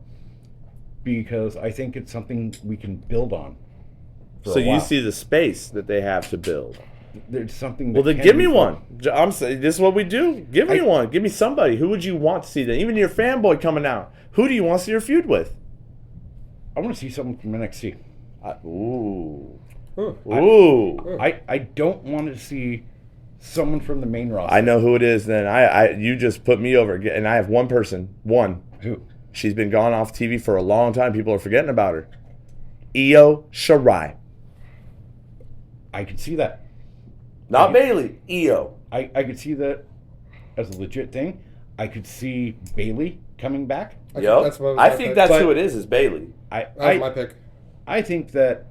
because I think it's something we can build on. So you see the space that they have to build. There's something. Well, then give me one. I'm saying this is what we do. Give me one. Give me somebody. Who would you want to see then? Even your fanboy coming out. Who do you want to see your feud with? I want to see someone from NXT. Ooh. I don't want to see someone from the main roster. I know who it is. Then you just put me over, and I have one person. One. Who? She's been gone off TV for a long time. People are forgetting about her. Io Shirai. I could see that. Not Bailey. Io. I could see that as a legit thing. I could see Bailey coming back. I think that's who it is Bailey. That was my pick. I think that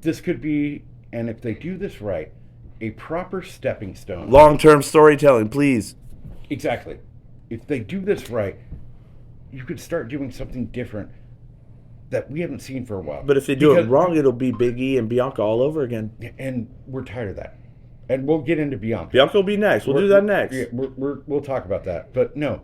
this could be, and if they do this right, a proper stepping stone. Long-term storytelling, please. Exactly. If they do this right, you could start doing something different that we haven't seen for a while. But if they do it wrong, it'll be Big E and Bianca all over again. And we're tired of that. And we'll get into Bianca. Bianca will be next. We'll do that next. Yeah, we'll talk about that. But no,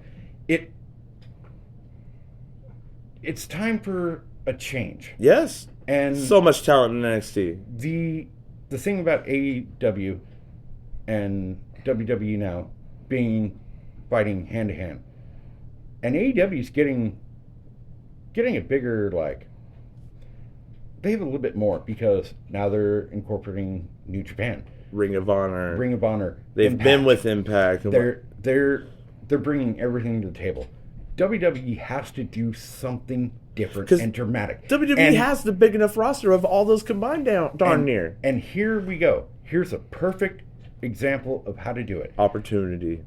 it's time for a change. Yes. And so much talent in NXT. The thing about AEW and WWE now fighting hand to hand, and AEW is getting a bigger, like, they have a little bit more because now they're incorporating New Japan, Ring of Honor. They've been with Impact. They're bringing everything to the table. WWE has to do something different and dramatic. WWE has the big enough roster of all those combined darn near. And here we go. Here's a perfect example of how to do it. Opportunity.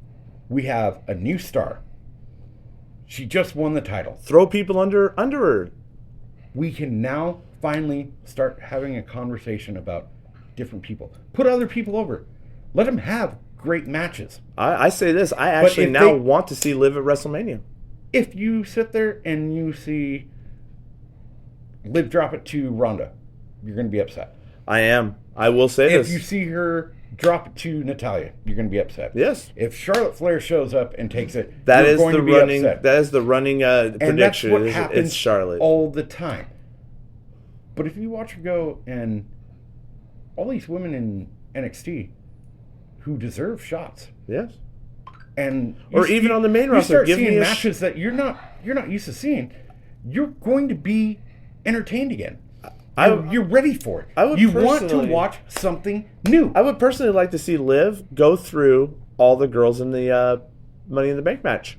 We have a new star. She just won the title. Throw people under her. We can now finally start having a conversation about different people. Put other people over. Let them have great matches. I say this. I actually now want to see Liv at WrestleMania. If you sit there and you see Liv drop it to Ronda, you're going to be upset. I am. I will say this. If you see her drop it to Natalya, you're going to be upset. Yes. If Charlotte Flair shows up and takes it, that you're is going the to be running. upset. That is the running and prediction. That's what happens it's Charlotte all the time. But if you watch her go, and all these women in NXT who deserve shots, yes, and even on the main roster, you start seeing matches that you're not used to seeing, you're going to be entertained again. You're ready for it. You want to watch something new. I would personally like to see Liv go through all the girls in the Money in the Bank match.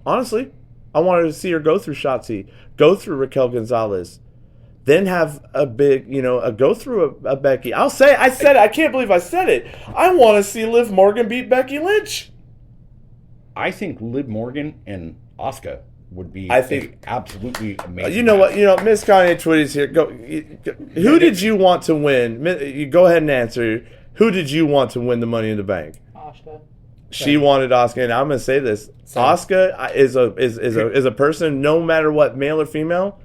Honestly, I wanted to see her go through Shotzi, go through Raquel Gonzalez, then have a big, go through a Becky. I said it. I can't believe I said it. I want to see Liv Morgan beat Becky Lynch. I think Liv Morgan and Asuka would be absolutely amazing. You know what? Miss Kanye Twitty's here. Who did you want to win? You go ahead and answer. Who did you want to win the Money in the Bank? Asuka. She wanted Asuka, and I'm going to say this: Asuka is a person, no matter what, male or female.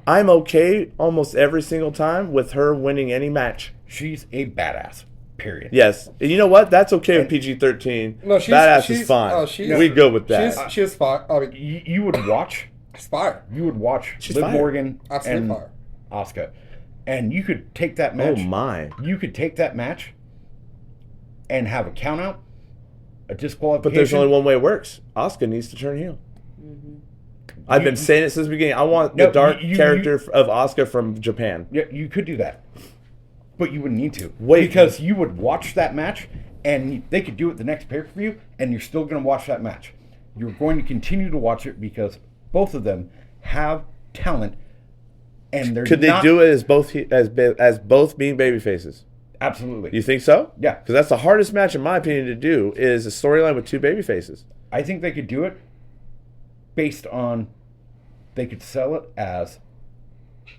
I'm okay almost every single time with her winning any match. She's a badass. Period. Yes. And you know what? That's okay with PG-13. No, badass is fine. We go with that. She's fine. I mean, you would watch. She's fire. You would watch She's Liv fire. Morgan Absolutely and fire. Asuka, and you could take that match. Oh my! You could take that match and have a count out, a disqualification. But there's only one way it works. Asuka needs to turn heel. Mm-hmm. I've been saying it since the beginning. I want the dark character of Asuka from Japan. Yeah, you could do that. But you wouldn't need to. Wait. Because you would watch that match, and they could do it the next pay-per-view, and you're still going to watch that match. You're going to continue to watch it because both of them have talent, and they're Could they do it as both being baby faces? Absolutely. You think so? Yeah. Because that's the hardest match, in my opinion, to do, is a storyline with two baby faces. I think they could do it based on they could sell it as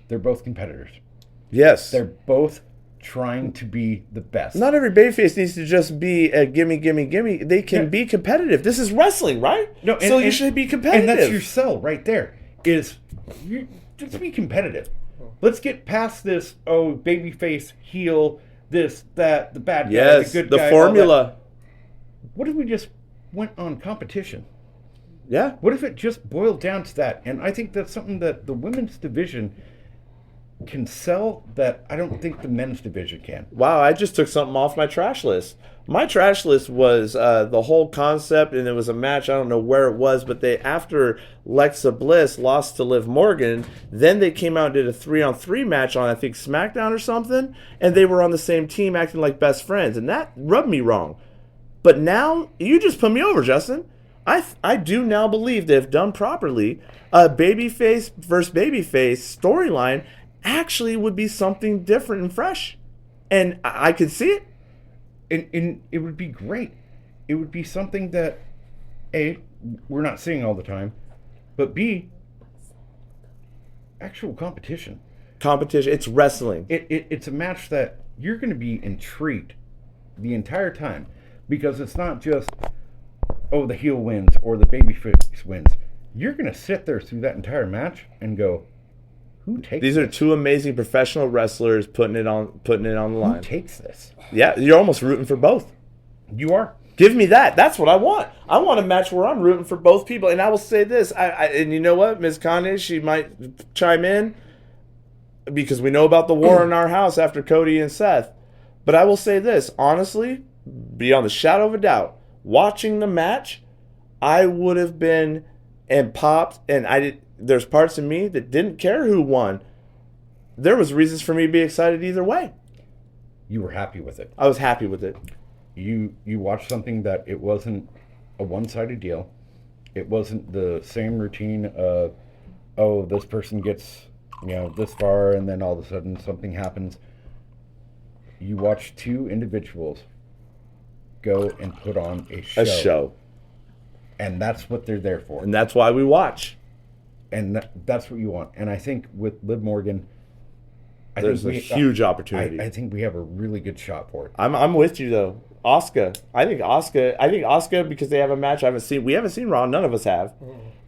they're both competitors. Yes. They're both trying to be the best. Not every babyface needs to just be a gimme, gimme, gimme. They can be competitive. This is wrestling, right? No, so you should be competitive. And that's your sell right there. Is just be competitive. Let's get past this. Oh, babyface, heel, this, that, the bad guy, the good guy. Yes, the formula. What if we just went on competition? Yeah. What if it just boiled down to that? And I think that's something that the women's division can sell that I don't think the men's division can. Wow, I just took something off my trash list. My trash list was the whole concept, and it was a match. I don't know where it was, but after Lexa Bliss lost to Liv Morgan, then they came out and did a 3-on-3 match on, I think, SmackDown or something, and they were on the same team acting like best friends, and that rubbed me wrong. But now, you just put me over, Justin. I do now believe that if done properly, a babyface versus babyface storyline actually would be something different and fresh. And I could see it. And it would be great. It would be something that, A, we're not seeing all the time, but B, actual competition. Competition. It's wrestling. It's a match that you're going to be intrigued the entire time because it's not just, oh, the heel wins or the babyface wins. you're going to sit there through that entire match and go, who takes These are two amazing professional wrestlers putting it on the Who line. takes this? Yeah, you're almost rooting for both. You are. Give me that. That's what I want. I want a match where I'm rooting for both people. And I will say this. And you know what? Ms. Kanye, she might chime in because we know about the war in our house after Cody and Seth. But I will say this. Honestly, beyond the shadow of a doubt, watching the match, I would have been and popped. And there's parts of me that didn't care who won. There was reasons for me to be excited either way. You were happy with it. I was happy with it. You watched something that it wasn't a one-sided deal. It wasn't the same routine of, oh, this person gets, this far and then all of a sudden something happens. You watched two individuals go and put on a show. A show. And that's what they're there for. And that's why we watch. And that's what you want. And I think with Liv Morgan, There's a huge opportunity. I think we have a really good shot for it. I'm with you though. Asuka. I think Asuka because they have a match we haven't seen Raw, none of us have.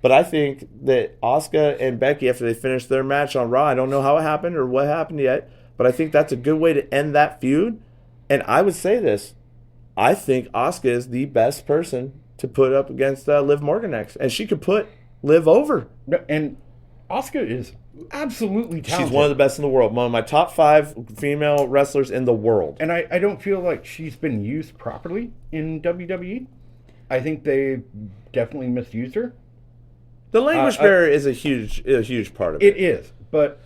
But I think that Asuka and Becky, after they finish their match on Raw, I don't know how it happened or what happened yet, but I think that's a good way to end that feud. And I would say this. I think Asuka is the best person to put up against Liv Morgan next. And she could put Liv over. And Asuka is absolutely talented. She's one of the best in the world. One of my top 5 female wrestlers in the world. And I don't feel like she's been used properly in WWE. I think they definitely misused her. The language barrier is a huge part of it. It is. But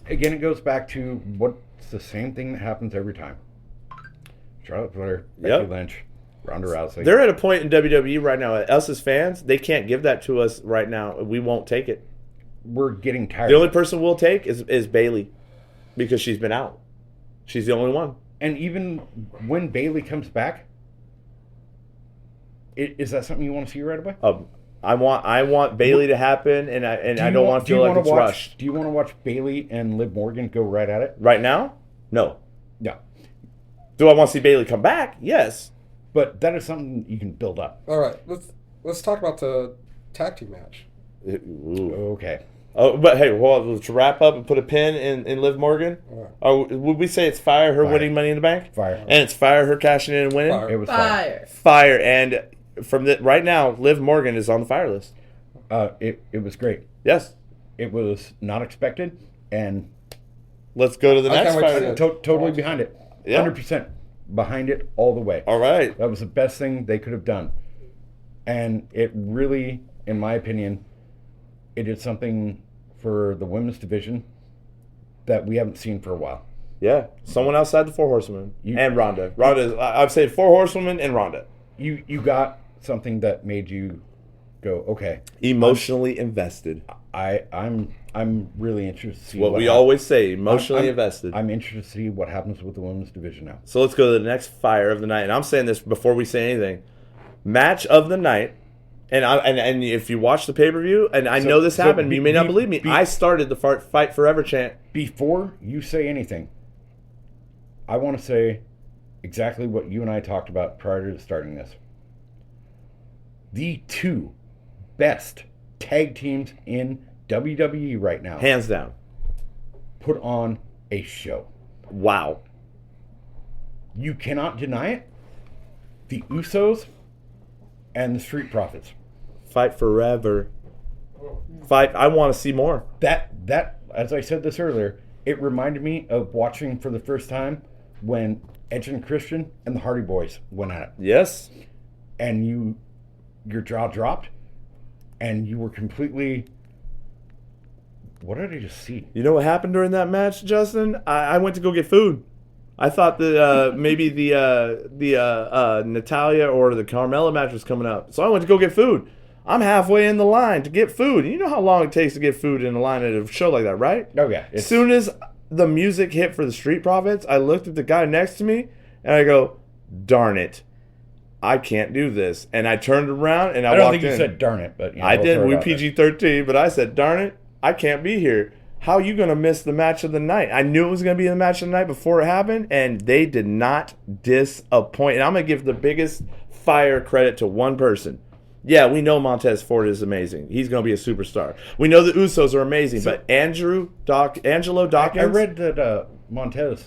again, it goes back to what's the same thing that happens every time. Charlotte Flair, Becky Lynch, Ronda Rousey. They're at a point in WWE right now. Us as fans, they can't give that to us right now. We won't take it. We're getting tired. The only person we'll take is Bayley because she's been out. She's the only one. And even when Bayley comes back, is that something you want to see right away? I want Bayley to happen, and I don't want to feel like it's rushed. Do you want to watch Bayley and Liv Morgan go right at it? Right now? No. No. Do I want to see Bayley come back? Yes. But that is something you can build up. All right, let's talk about the tag team match. Ooh. Okay. Oh, but hey, well, let's wrap up and put a pin in Liv Morgan. Would we say it's fire her winning Money in the Bank? Fire. And it's fire her cashing in and winning? Fire. It was Fire. Fire. And right now, Liv Morgan is on the fire list. It was great. Yes. It was not expected, and Let's go to the I next can't wait fire. to totally behind it. Yeah. 100% behind it all the way. All right. That was the best thing they could have done. And it really, in my opinion, it did something for the women's division that we haven't seen for a while. Yeah. Someone outside the Four Horsewomen. And Ronda. I'd say Four Horsewomen and Ronda. You got something that made you go, okay. Emotionally invested. I'm really interested to see What we always say, emotionally I'm invested. I'm interested to see what happens with the women's division now. So let's go to the next fire of the night. And I'm saying this before we say anything. Match of the night. And if you watch the pay-per-view, and I know this happened, you may not believe me. I started the Fight Forever chant. Before you say anything, I want to say exactly what you and I talked about prior to starting this. The 2 best tag teams in WWE right now, Hands down. put on a show. Wow. You cannot deny it. The Usos and the Street Profits. Fight Forever. I want to see more. That, as I said this earlier, it reminded me of watching for the first time when Edge and Christian and the Hardy Boys went at it. Yes. And your jaw dropped, and you were completely, what did I just see? You know what happened during that match, Justin? I went to go get food. I thought that maybe the Natalia or the Carmella match was coming up. So I went to go get food. I'm halfway in the line to get food. And you know how long it takes to get food in a line at a show like that, right? Oh, yeah. As soon as the music hit for the Street Profits, I looked at the guy next to me, and I go, darn it. I can't do this. And I turned around, and I walked in. I don't think you said darn it, but... I didn't. We PG-13, but I said, darn it, I can't be here. How are you going to miss the match of the night? I knew it was going to be the match of the night before it happened, and they did not disappoint. And I'm going to give the biggest fire credit to one person. Yeah, we know Montez Ford is amazing. He's going to be a superstar. We know the Usos are amazing, but Angelo Dawkins... I read that Montez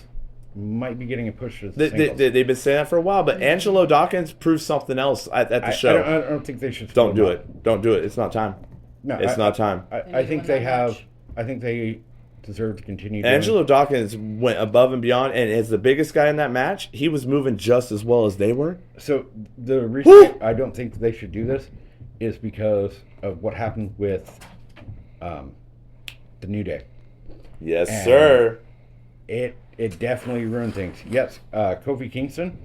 might be getting a push to the singles. They've been saying that for a while, but Angelo Dawkins proved something else at the show. I don't think they should... Don't do it. Don't do it. It's not time. No, it's not time. I think they have... I think they deserve to continue doing. Angelo Dawkins went above and beyond, and as the biggest guy in that match, he was moving just as well as they were. So the reason I don't think they should do this is because of what happened with the New Day. Yes, and sir. It definitely ruined things. Yes, Kofi Kingston,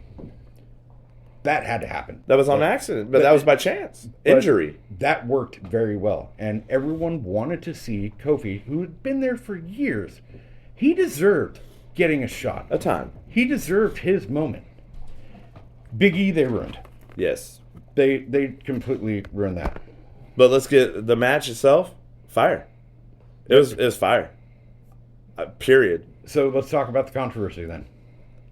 that had to happen. That was on accident, but that was by chance. Injury. That worked very well. And everyone wanted to see Kofi, who had been there for years. He deserved getting a shot. A time. He deserved his moment. Big E, they ruined. Yes. They completely ruined that. But let's get the match itself. Fire. It was fire. Period. So let's talk about the controversy then.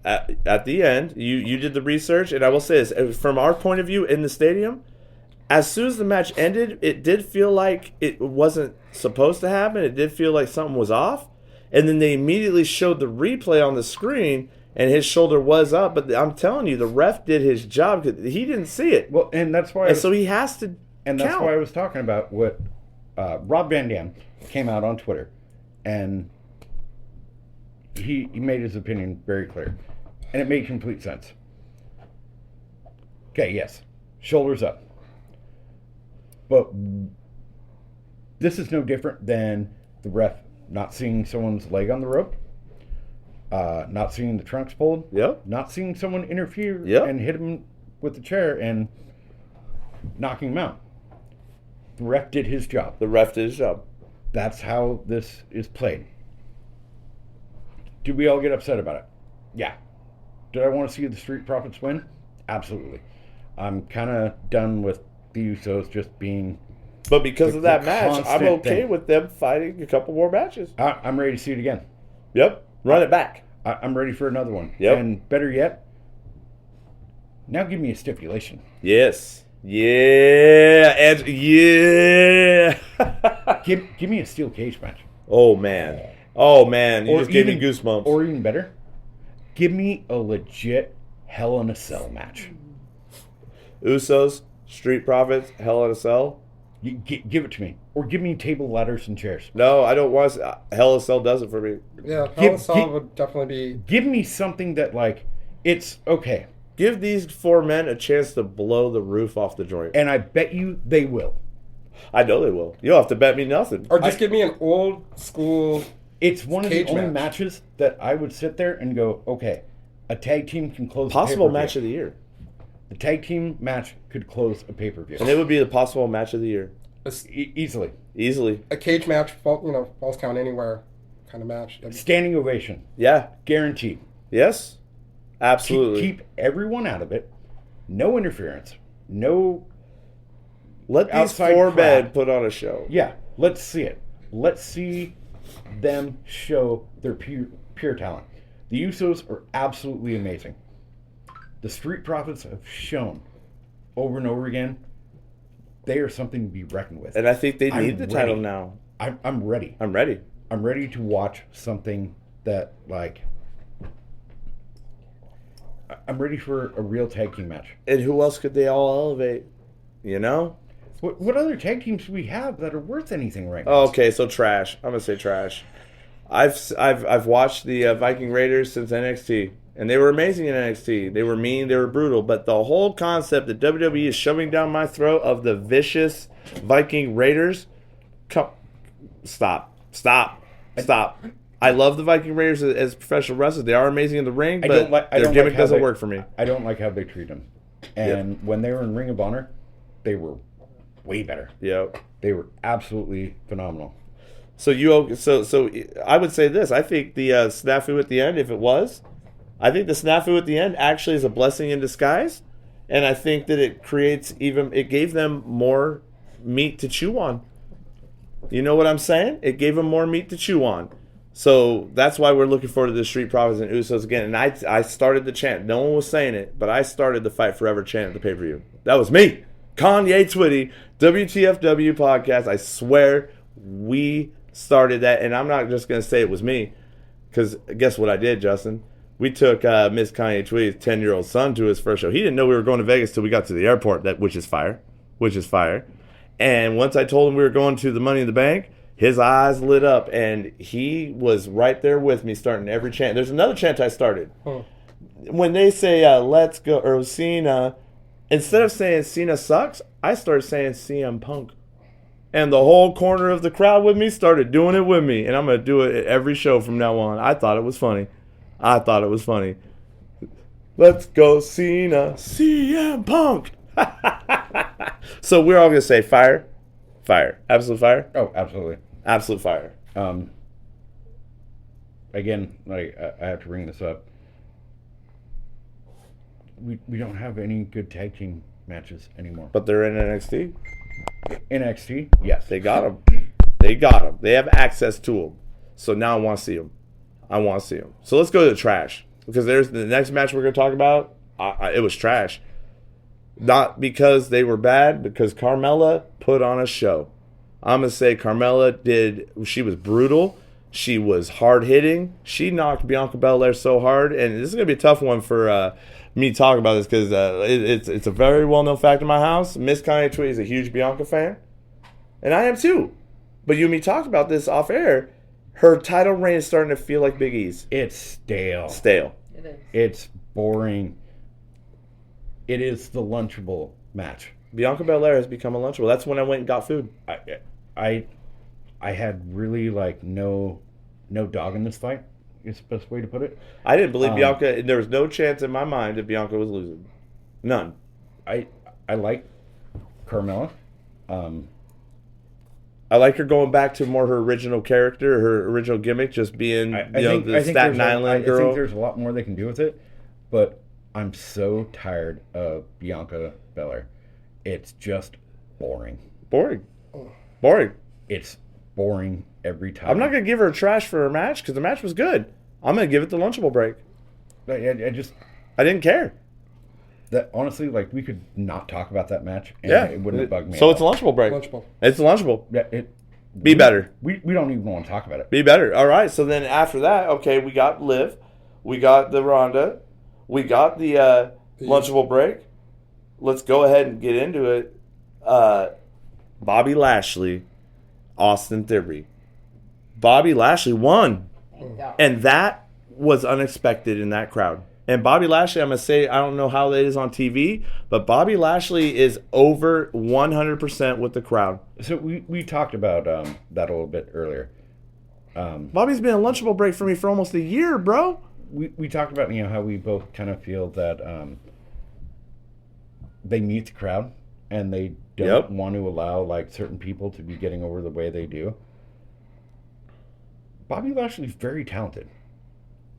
At the end, you did the research, and I will say this, from our point of view in the stadium, as soon as the match ended, it did feel like it wasn't supposed to happen. It did feel like something was off. And then they immediately showed the replay on the screen, and his shoulder was up. But I'm telling you, the ref did his job because he didn't see it. Well, and that's why. So he has to. And that's why I was talking about what Rob Van Dam came out on Twitter, and he made his opinion very clear. And it made complete sense. Okay, yes. Shoulders up. But this is no different than the ref not seeing someone's leg on the rope, not seeing the trunks pulled, not seeing someone interfere and hit him with the chair and knocking him out. The ref did his job. That's how this is played. Do we all get upset about it? Yeah. Did I want to see the Street Profits win? Absolutely. I'm kind of done with the Usos just being... But because of that match, I'm okay with them fighting a couple more matches. I'm ready to see it again. Yep. Run it back. I'm ready for another one. Yep. And better yet, now give me a stipulation. Yes. Yeah. And yeah. Give me a steel cage match. Oh, man. You just gave me goosebumps. Or even better, give me a legit Hell in a Cell match. Usos, Street Profits, Hell in a Cell. Give it to me. Or give me table, ladders, and chairs. No, I don't want to. Hell in a Cell does it for me. Yeah, Hell in a Cell would definitely be... Give me something that, like, it's okay. Give these four men a chance to blow the roof off the joint. And I bet you they will. I know they will. You don't have to bet me nothing. Or just give me an old school... It's one of the only matches that I would sit there and go, okay, a tag team can close possible match of the year. The tag team match could close a pay-per-view. And it would be the possible match of the year. Easily. A cage match, falls count anywhere kind of match. Standing ovation. Yeah. Guaranteed. Yes. Absolutely. Keep everyone out of it. No interference. No... Let these four men put on a show. Yeah. Let's see it. Let's see them show their pure talent. The Usos are absolutely amazing. The Street Profits have shown over and over again they are something to be reckoned with. And I think they need the title now. I'm ready. I'm ready. I'm ready to watch something that, like... I'm ready for a real tag team match. And who else could they all elevate? You know? What other tag teams do we have that are worth anything right now? Oh, okay, so trash. I'm gonna say trash. I've watched the Viking Raiders since NXT, and they were amazing in NXT. They were mean, they were brutal, but the whole concept that WWE is shoving down my throat of the vicious Viking Raiders, stop. I love the Viking Raiders as professional wrestlers. They are amazing in the ring, but their gimmick doesn't work for me. I don't like how they treat them. And when they were in Ring of Honor, they were way better. Yep. They were absolutely phenomenal. So I would say this. I think the snafu at the end, if it was, I think the snafu at the end actually is a blessing in disguise, and I think that it gave them more meat to chew on. You know what I'm saying? It gave them more meat to chew on. So that's why we're looking forward to the Street Profits and Usos again. And I started the chant. No one was saying it, but I started the Fight Forever chant at the pay-per-view. That was me. Kanye Twitty, WTFW podcast. I swear we started that, and I'm not just going to say it was me, because guess what I did, Justin? We took Miss Kanye Twitty's 10-year-old son to his first show. He didn't know we were going to Vegas till we got to the airport, which is fire. And once I told him we were going to the Money in the Bank, his eyes lit up, and he was right there with me starting every chant. There's another chant I started. When they say, let's go, or Cena, instead of saying Cena sucks, I started saying CM Punk. And the whole corner of the crowd with me started doing it with me. And I'm going to do it at every show from now on. I thought it was funny. Let's go Cena, CM Punk. So we're all going to say fire. Absolute fire. Oh, absolutely. Absolute fire. Again, like I have to bring this up. We don't have any good tag team matches anymore. But they're in NXT. NXT, yes. They got them. They have access to them. So now I want to see them. So let's go to the trash. Because there's the next match we're going to talk about. It was trash. Not because they were bad, because Carmella put on a show. I'm going to say Carmella she was brutal. She was hard-hitting. She knocked Bianca Belair so hard. And this is going to be a tough one for me talking about this, because it's a very well-known fact in my house. Miss Kanye Twitty is a huge Bianca fan. And I am too. But you and me talked about this off air. Her title reign is starting to feel like Big E's. It's stale. It is. It's boring. It is the lunchable match. Bianca Belair has become a lunchable. That's when I went and got food. I had really no dog in this fight. Is the best way to put it. I didn't believe Bianca. There was no chance in my mind that Bianca was losing. None. I like Carmella. I like her going back to more her original character, her original gimmick, just being the Staten Island girl. I think there's a lot more they can do with it, but I'm so tired of Bianca Belair. It's just boring. Boring. It's boring every time. I'm not going to give her a trash for her match, because the match was good. I'm going to give it the lunchable break. I didn't care. That honestly, we could not talk about that match, and it wouldn't bug me. So it's a lunchable break. It's a lunchable. Yeah, Be better. We don't even want to talk about it. Be better. All right. So then after that, okay, we got Liv, we got the Ronda, we got the lunchable break. Let's go ahead and get into it. Bobby Lashley, Austin Theory. Bobby Lashley won, and that was unexpected in that crowd. And Bobby Lashley, I'm going to say, I don't know how that is on TV, but Bobby Lashley is over 100% with the crowd. So we talked about that a little bit earlier. Bobby's been a lunchable break for me for almost a year, bro. We talked about how we both kind of feel that they mute the crowd and they don't want to allow certain people to be getting over the way they do. Bobby Lashley's very talented.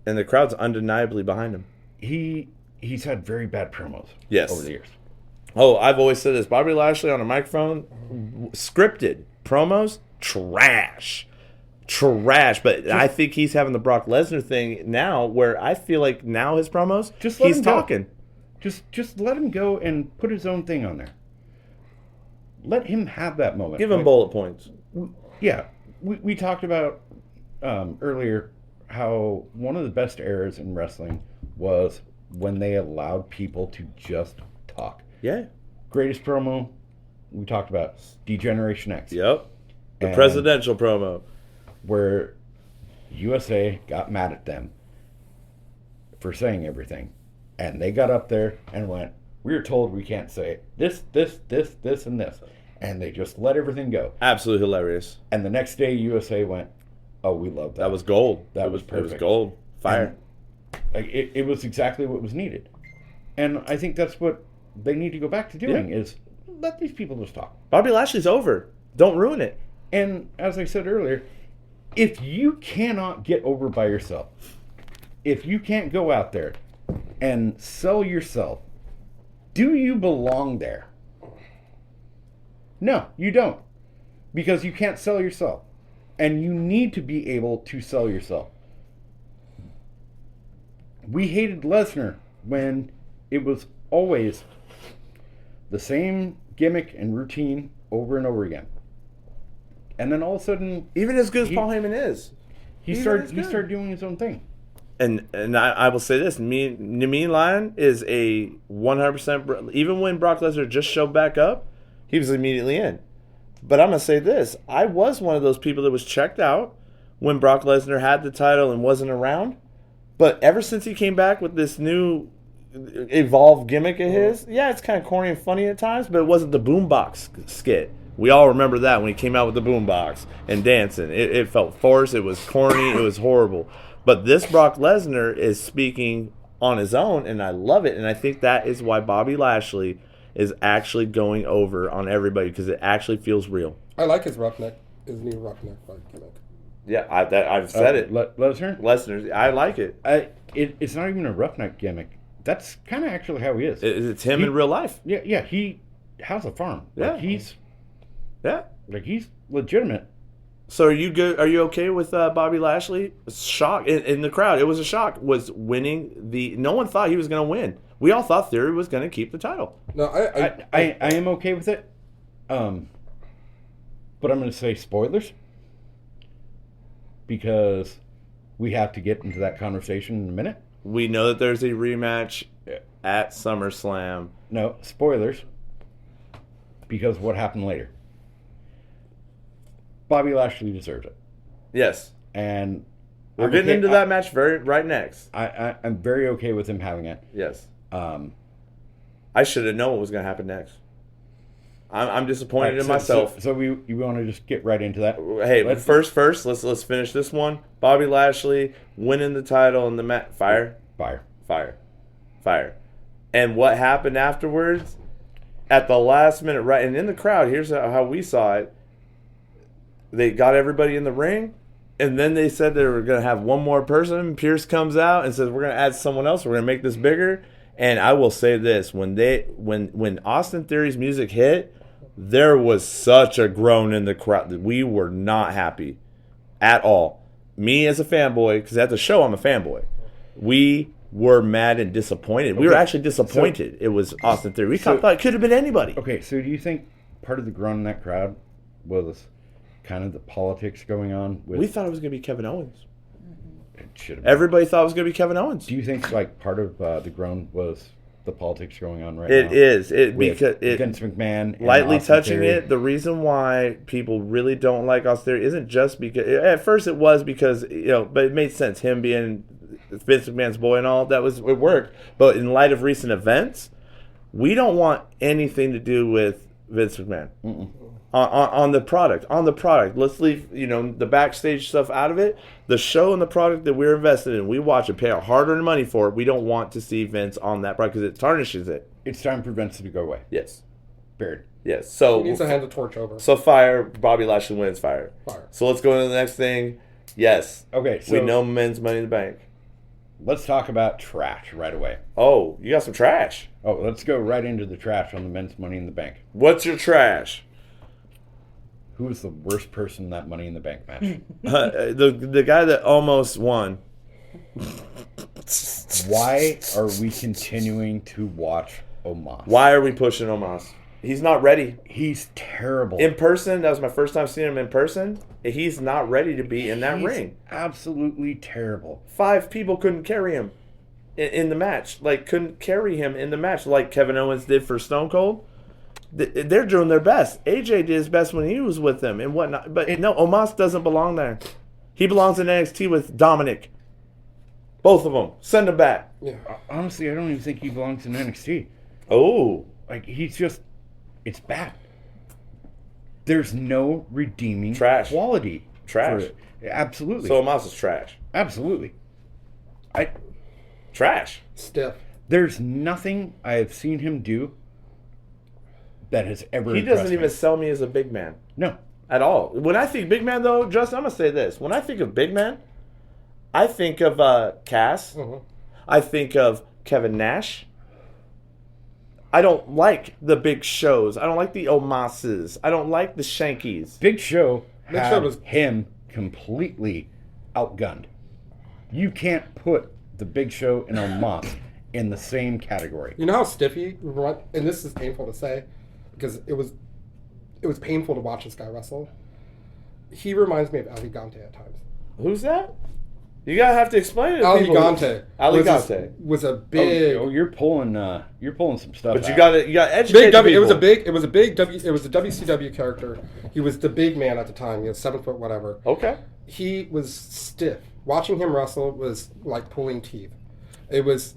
And the crowd's undeniably behind him. He's had very bad promos over the years. Oh, I've always said this. Bobby Lashley on a microphone, scripted promos, trash. But I think he's having the Brock Lesnar thing now, where I feel like now his promos, he's talking. Just let him go and put his own thing on there. Let him have that moment. Give him bullet points. Yeah. We talked about earlier how one of the best eras in wrestling was when they allowed people to just talk. Yeah. Greatest promo we talked about, D-Generation X. Yep. The presidential promo. Where USA got mad at them for saying everything. And they got up there and went, we were told we can't say this, and this. And they just let everything go. Absolutely hilarious. And the next day, USA went, oh, we love that. That was gold. That was perfect. It was gold. Fire. And, it was exactly what was needed. And I think that's what they need to go back to doing is let these people just talk. Bobby Lashley's over. Don't ruin it. And as I said earlier, if you cannot get over by yourself, if you can't go out there and sell yourself, do you belong there? No, you don't. Because you can't sell yourself. And you need to be able to sell yourself. We hated Lesnar when it was always the same gimmick and routine over and over again. And then all of a sudden, even as good as Paul Heyman is, he started doing his own thing. And I will say this: Nemean Lion is a 100%. Even when Brock Lesnar just showed back up, he was immediately in. But I'm gonna say this: I was one of those people that was checked out when Brock Lesnar had the title and wasn't around. But ever since he came back with this new evolved gimmick of his, yeah, it's kind of corny and funny at times, but it wasn't the boombox skit. We all remember that when he came out with the boombox and dancing. It felt forced. It was corny. It was horrible. But this Brock Lesnar is speaking on his own, and I love it. And I think that is why Bobby Lashley is actually going over on everybody, because it actually feels real. I like his new roughneck gimmick. Yeah, I've said it. Lesnar? I like it. It's not even a roughneck gimmick. That's kind of actually how he is. It's him in real life. Yeah. He has a farm. Yeah, he's legitimate. So are you good? Are you okay with Bobby Lashley? Shock in the crowd. It was a shock. Was winning no one thought he was going to win. We all thought Theory was going to keep the title. No, I am okay with it. But I'm going to say spoilers, because we have to get into that conversation in a minute. We know that there's a rematch at SummerSlam. No, spoilers, because what happened later. Bobby Lashley deserves it. Yes. And we're getting into that match right next. I'm very okay with him having it. Yes. I should have known what was going to happen next. I'm disappointed in myself. So we want to just get right into that. Hey, first, let's finish this one. Bobby Lashley winning the title in the match. Fire. And what happened afterwards? At the last minute, right? And in the crowd, here's how we saw it. They got everybody in the ring, and then they said they were going to have one more person. Pierce comes out and says, we're going to add someone else. We're going to make this bigger. And I will say this, when Austin Theory's music hit, there was such a groan in the crowd that we were not happy at all. Me as a fanboy, because at the show I'm a fanboy, we were mad and disappointed. Okay. We were actually disappointed it was Austin Theory. We thought it could have been anybody. Okay, so do you think part of the groan in that crowd was kind of the politics going on? We thought it was going to be Kevin Owens. It should have. Everybody thought it was going to be Kevin Owens. Do you think part of the groan was the politics going on right now? It is. Because Vince McMahon lightly touching it. The reason why people really don't like Austin Theory isn't just because at first it was because but it made sense, him being Vince McMahon's boy and all that it worked. But in light of recent events, we don't want anything to do with Vince McMahon. On the product. Let's leave the backstage stuff out of it. The show and the product that we're invested in, we watch it, pay our hard-earned money for it. We don't want to see Vince on that product because it tarnishes it. It's time for Vince to go away. Yes. Period. Yes. So he needs to hand the torch over. So fire. Bobby Lashley wins. Fire. So let's go into the next thing. Yes. Okay. So we know men's Money in the Bank. Let's talk about trash right away. Oh, you got some trash. Oh, let's go right into the trash on the men's Money in the Bank. What's your trash? Who was the worst person in that Money in the Bank match? The guy that almost won. Why are we continuing to watch Omos? Why are we pushing Omos? He's not ready. He's terrible. In person, that was my first time seeing him in person. He's not ready to be in that ring. Absolutely terrible. 5 people couldn't carry him in the match. Couldn't carry him in the match like Kevin Owens did for Stone Cold. They're doing their best. AJ did his best when he was with them and whatnot. But no, Omos doesn't belong there. He belongs in NXT with Dominic. Both of them. Send him back. Yeah. Honestly, I don't even think he belongs in NXT. Oh. He's just... It's bad. There's no redeeming trash quality. Trash. Absolutely. So Omos is trash. Absolutely. Trash. Stiff. There's nothing I have seen him do that has ever He doesn't even sell me as a big man. No. At all. When I think big man, though, Justin, I'm going to say this. When I think of big man, I think of Cass. Mm-hmm. I think of Kevin Nash. I don't like the big shows. I don't like the Omoses. I don't like the Shankies. Big Show was him completely outgunned. You can't put the Big Show and Omos in the same category. You know how stiff he run, and this is painful to say, because it was painful to watch this guy wrestle. He reminds me of Ali Gante at times. Who's that? You gotta have to explain it. To Ali people. Gante. Ali Gante was a big. Oh, you're pulling some stuff. But out. you got educate Big people. it was a WCW character. He was the big man at the time. He was 7 foot whatever. Okay. He was stiff. Watching him wrestle was like pulling teeth. It was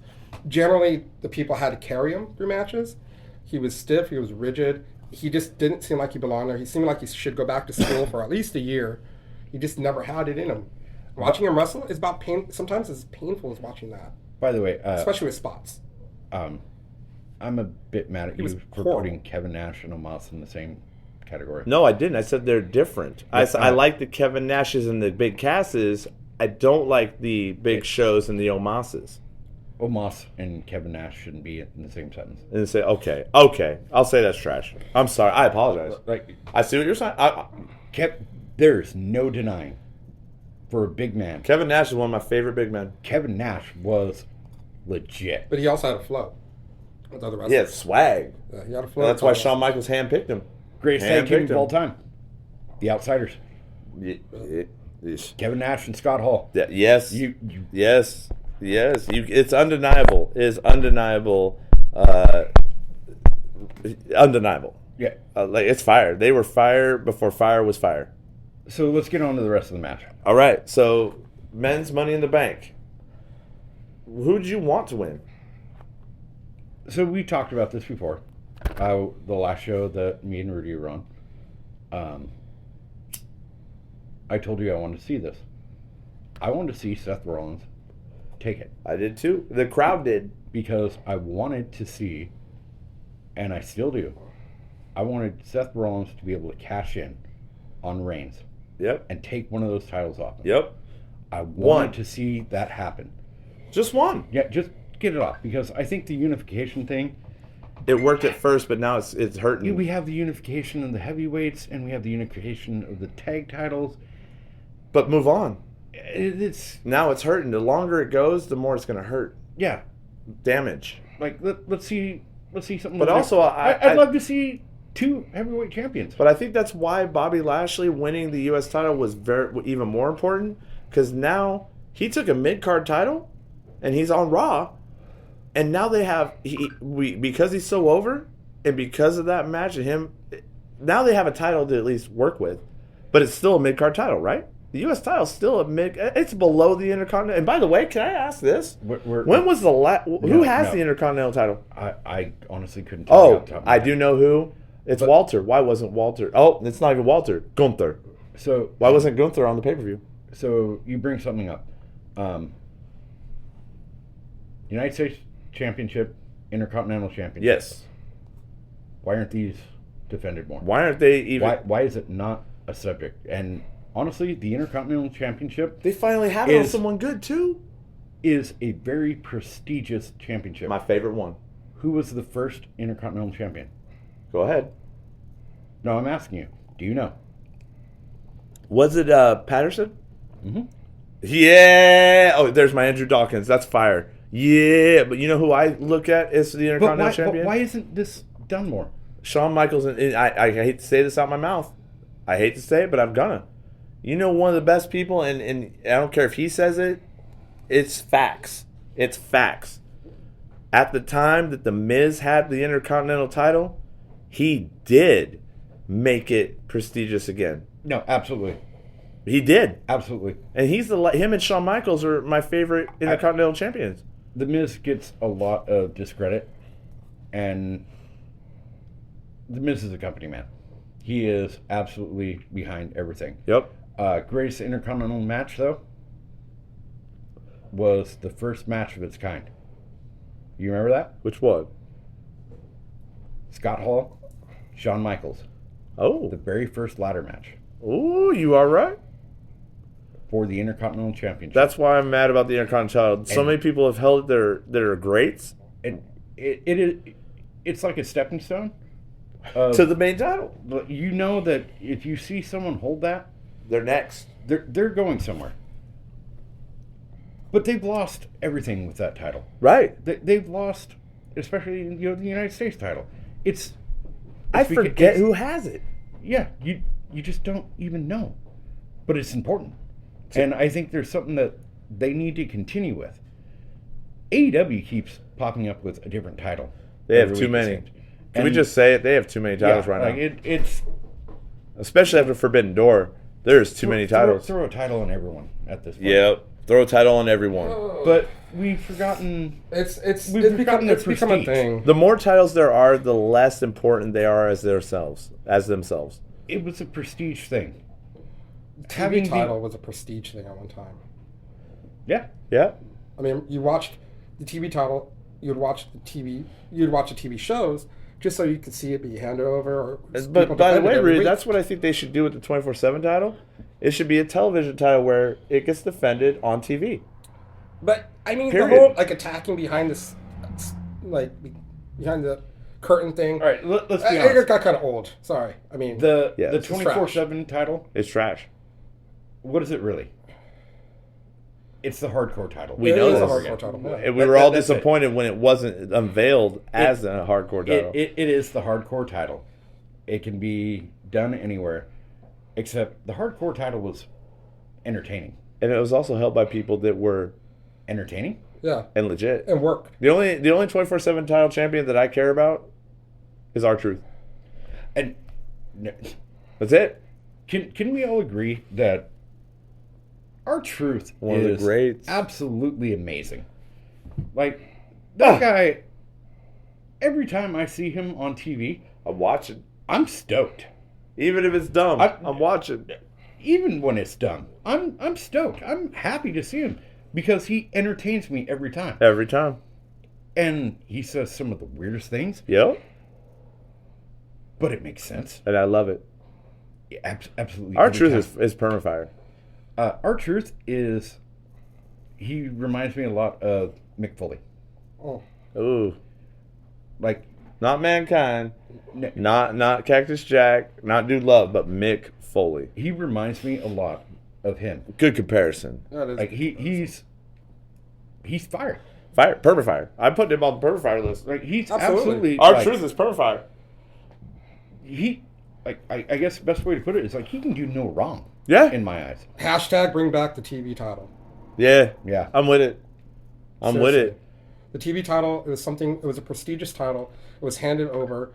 generally the people had to carry him through matches. He was stiff. He was rigid. He just didn't seem like he belonged there. He seemed like he should go back to school for at least a year. He just never had it in him. Watching him wrestle is about pain. Sometimes it's painful as watching that. By the way, especially with spots. I'm a bit mad at you for putting Kevin Nash and Omos in the same category. No, I didn't. I said they're different. I like the Kevin Nashes and the big Casses. I don't like the big shows and the Omases. Omos and Kevin Nash shouldn't be in the same sentence. And say, okay, I'll say that's trash. I'm sorry. I apologize. Like, I see what you're saying. There's no denying for a big man. Kevin Nash is one of my favorite big men. Kevin Nash was legit. But he also had a flow with other wrestlers. He had swag. Yeah, he had a flow. That's why Shawn Michaels handpicked him. Greatest tag team of all time. The Outsiders. Kevin Nash and Scott Hall. Yes. Yes. It's undeniable. It is undeniable. Undeniable. Yeah. Like it's fire. They were fire before fire was fire. So let's get on to the rest of the match. All right. So men's Money in the Bank. Who'd you want to win? So we talked about this before. The last show that me and Rudy were on. I told you I wanted to see this. I wanted to see Seth Rollins take it. I did too. The crowd did. Because I wanted to see, and I still do, I wanted Seth Rollins to be able to cash in on Reigns. Yep. And take one of those titles off him. Yep. I wanted to see that happen. Just one. Yeah, just get it off. Because I think the unification thing, it worked at first, but now it's hurting. We have the unification of the heavyweights, and we have the unification of the tag titles. But move on. Now it's hurting. The longer it goes, the more it's going to hurt. Yeah. Damage. Like, let's see something. But also, I'd love to see 2 heavyweight champions. But I think that's why Bobby Lashley winning the U.S. title was even more important, because now he took a mid-card title, and he's on Raw, and now they have because he's so over, and because of that match and him, now they have a title to at least work with, but it's still a mid-card title, right? The U.S. title is still it's below the Intercontinental. And by the way, can I ask this? When was the last? Who has the Intercontinental title? I honestly couldn't tell you. Oh, I do know who. It's Walter. Why wasn't Walter? Oh, it's not even Walter. Gunther. So why wasn't Gunther on the pay-per-view? So you bring something up. United States Championship, Intercontinental Championship. Yes. Why aren't these defended more? Why aren't they even? Why is it not a subject? And honestly, the Intercontinental Championship, they finally have it on someone good too, is a very prestigious championship. My favorite one. Who was the first Intercontinental Champion? Go ahead. No, I'm asking you. Do you know? Was it Patterson? Mm-hmm. Yeah. Oh, there's my Andrew Dawkins. That's fire. Yeah, but you know who I look at as the Intercontinental Champion? But why isn't this done more? Shawn Michaels, and I hate to say this out my mouth. I hate to say it, but I'm gonna. You know, one of the best people, and I don't care if he says it, it's facts. It's facts. At the time that The Miz had the Intercontinental title, he did make it prestigious again. No, absolutely. He did. Absolutely. And him and Shawn Michaels are my favorite Intercontinental champions. The Miz gets a lot of discredit, and The Miz is a company man. He is absolutely behind everything. Yep. Greatest Intercontinental match, though, was the first match of its kind. You remember that? Which one? Scott Hall, Shawn Michaels. Oh. The very first ladder match. Oh, you are right. For the Intercontinental Championship. That's why I'm mad about the Intercontinental. So many people have held it their greats. And it's like a stepping stone. To the main title. But you know that if you see someone hold that, they're next. They're going somewhere. But they've lost everything with that title. Right. They've lost, especially the United States title. I forget who has it. Yeah, you just don't even know. But it's important. And I think there's something that they need to continue with. AEW keeps popping up with a different title. They have too many. Can we just say it? They have too many titles right now. It's especially after Forbidden Door. There's too many titles. Throw a title on everyone at this point. Yep. Throw a title on everyone. But we've forgotten. It's become a thing. The more titles there are, the less important they are as themselves. It was a prestige thing. TV title was a prestige thing at one time. Yeah. Yeah. I mean, you watched the TV title. You'd watch the TV shows just so you could see it be handed over. But by the way, Rudy, that's what I think they should do with the 24/7 title. It should be a television title where it gets defended on TV. But I mean, Period. the whole attacking behind this, behind the curtain thing. All right, let's be honest. It got kind of old. Sorry, I mean the 24/7 title. It's trash. What is it really? It's the hardcore title. We know it's this. a hardcore title. Yeah. We were all disappointed when it wasn't unveiled as a hardcore title. It is the hardcore title. It can be done anywhere, except the hardcore title was entertaining. And it was also held by people that were entertaining. Yeah, and legit and work. The only 24/7 title champion that I care about is R-Truth, and that's it. Can we all agree that R-Truth one of the greats, absolutely amazing? Like that guy. Every time I see him on TV, I'm watching. I'm stoked, even if it's dumb. I'm watching. Even when it's dumb, I'm stoked. I'm happy to see him because he entertains me every time. Every time. And he says some of the weirdest things. Yep. But it makes sense. And I love it. Yeah, absolutely. R-Truth is permafire. R-Truth is... He reminds me a lot of Mick Foley. Oh. Ooh. Like... Not Mankind. Not Cactus Jack. Not Dude Love, but Mick Foley. He reminds me a lot of him. Good comparison. Like he's fire. Fire. Permafire. I put him on the permafire list. Like he's absolutely R-Truth is permafire. He I guess the best way to put it is like he can do no wrong. Yeah. In my eyes. # bring back the TV title. Yeah. Yeah. I'm with it. I'm with it. The TV title it was a prestigious title. It was handed over.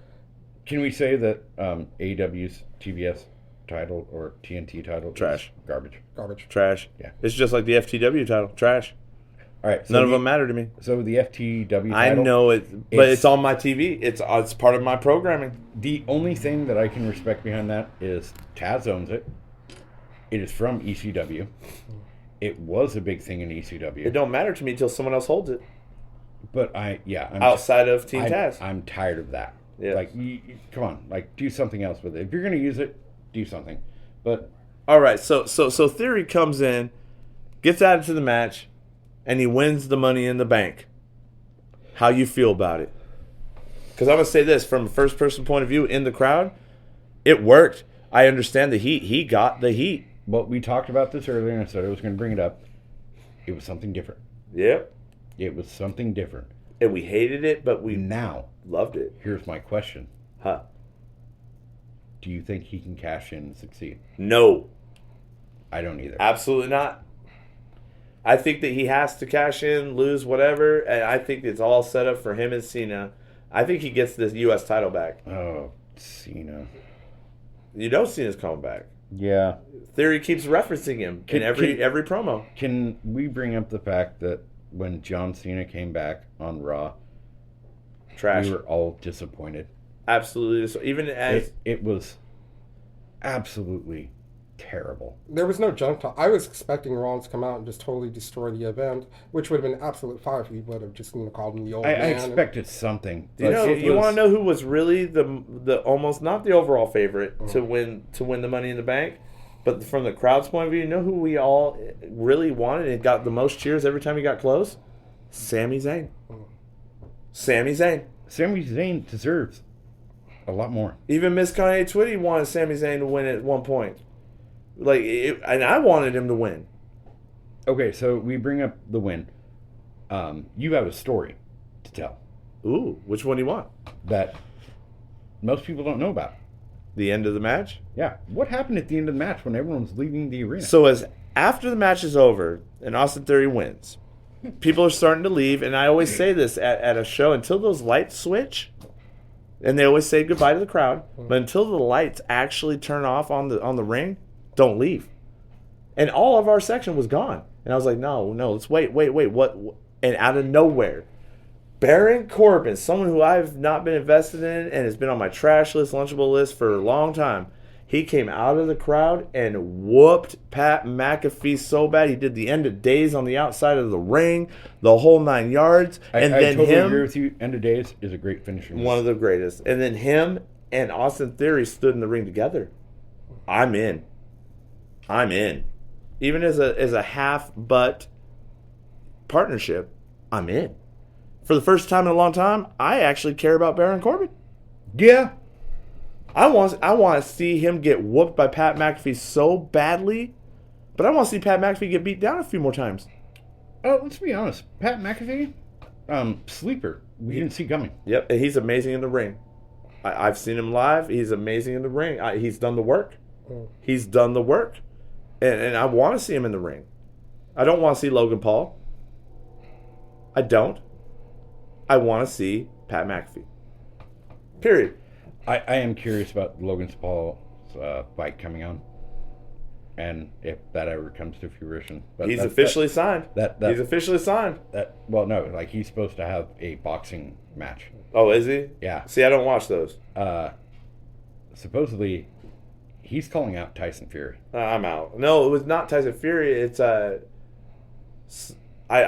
Can we say that AEW's TBS title or TNT title trash, garbage, trash? Yeah, it's just like the FTW title, trash. All right, so none of them matter to me. So the FTW title, I know it, but it's on my TV. It's part of my programming. The only thing that I can respect behind that is Taz owns it. It is from ECW. It was a big thing in ECW. It don't matter to me until someone else holds it. But I'm outside of Team Taz. I'm tired of that. Yeah. Like, come on, like do something else with it. If you're gonna use it, do something. But all right, so Theory comes in, gets added to the match, and he wins the Money in the Bank. How you feel about it? Because I'm gonna say this from a first person point of view in the crowd, it worked. I understand the heat. He got the heat. But we talked about this earlier, and I said I was going to bring it up. It was something different. Yep. It was something different. And we hated it, but we now loved it. Here's my question. Huh. Do you think he can cash in and succeed? No. I don't either. Absolutely not. I think that he has to cash in, lose, whatever, and I think it's all set up for him and Cena. I think he gets this U.S. title back. Oh, Cena. You know Cena's coming back. Yeah. Theory keeps referencing him in every promo. Can we bring up the fact that when John Cena came back on Raw, trash. We were all disappointed. Absolutely. So even as it was absolutely terrible. There was no junk talk. I was expecting Rollins to come out and just totally destroy the event, which would have been absolute fire if he would have just called him the old man. I expected something. You want to know who was really the almost not the overall favorite to win the Money in the Bank, but from the crowd's point of view, you know who we all really wanted and got the most cheers every time he got close? Sami Zayn. Sami Zayn. Sami Zayn deserves a lot more. Even Miss Kanye Twitty wanted Sami Zayn to win at one point. And I wanted him to win. Okay, so we bring up the win. You have a story to tell. Ooh, which one do you want? That most people don't know about. The end of the match? Yeah. What happened at the end of the match when everyone was leaving the arena? So as after the match is over and Austin Theory wins, people are starting to leave, and I always say this at a show, until those lights switch, and they always say goodbye to the crowd, but until the lights actually turn off on the ring, don't leave. And all of our section was gone. And I was like, no, let's wait, what? And out of nowhere, Baron Corbin, someone who I've not been invested in and has been on my trash list, lunchable list for a long time, he came out of the crowd and whooped Pat McAfee so bad. He did the end of days on the outside of the ring, the whole 9 yards. And I then totally him, agree with you. End of days is a great finisher. one of the greatest. And then him and Austin Theory stood in the ring together. I'm in. Even as a half-butt partnership, I'm in. For the first time in a long time, I actually care about Baron Corbin. Yeah. I want to see him get whooped by Pat McAfee so badly, but I want to see Pat McAfee get beat down a few more times. Oh, let's be honest. Pat McAfee, sleeper. We didn't see coming. Yep, and he's amazing in the ring. I've seen him live. He's amazing in the ring. He's done the work. He's done the work. And I want to see him in the ring. I don't want to see Logan Paul. I don't. I want to see Pat McAfee. Period. I am curious about Logan Paul's fight coming on, and if that ever comes to fruition. But He's officially signed. He's officially signed. Well, no, like he's supposed to have a boxing match. Oh, is he? Yeah. See, I don't watch those. Supposedly, he's calling out Tyson Fury. I'm out. No, it was not Tyson Fury. It's I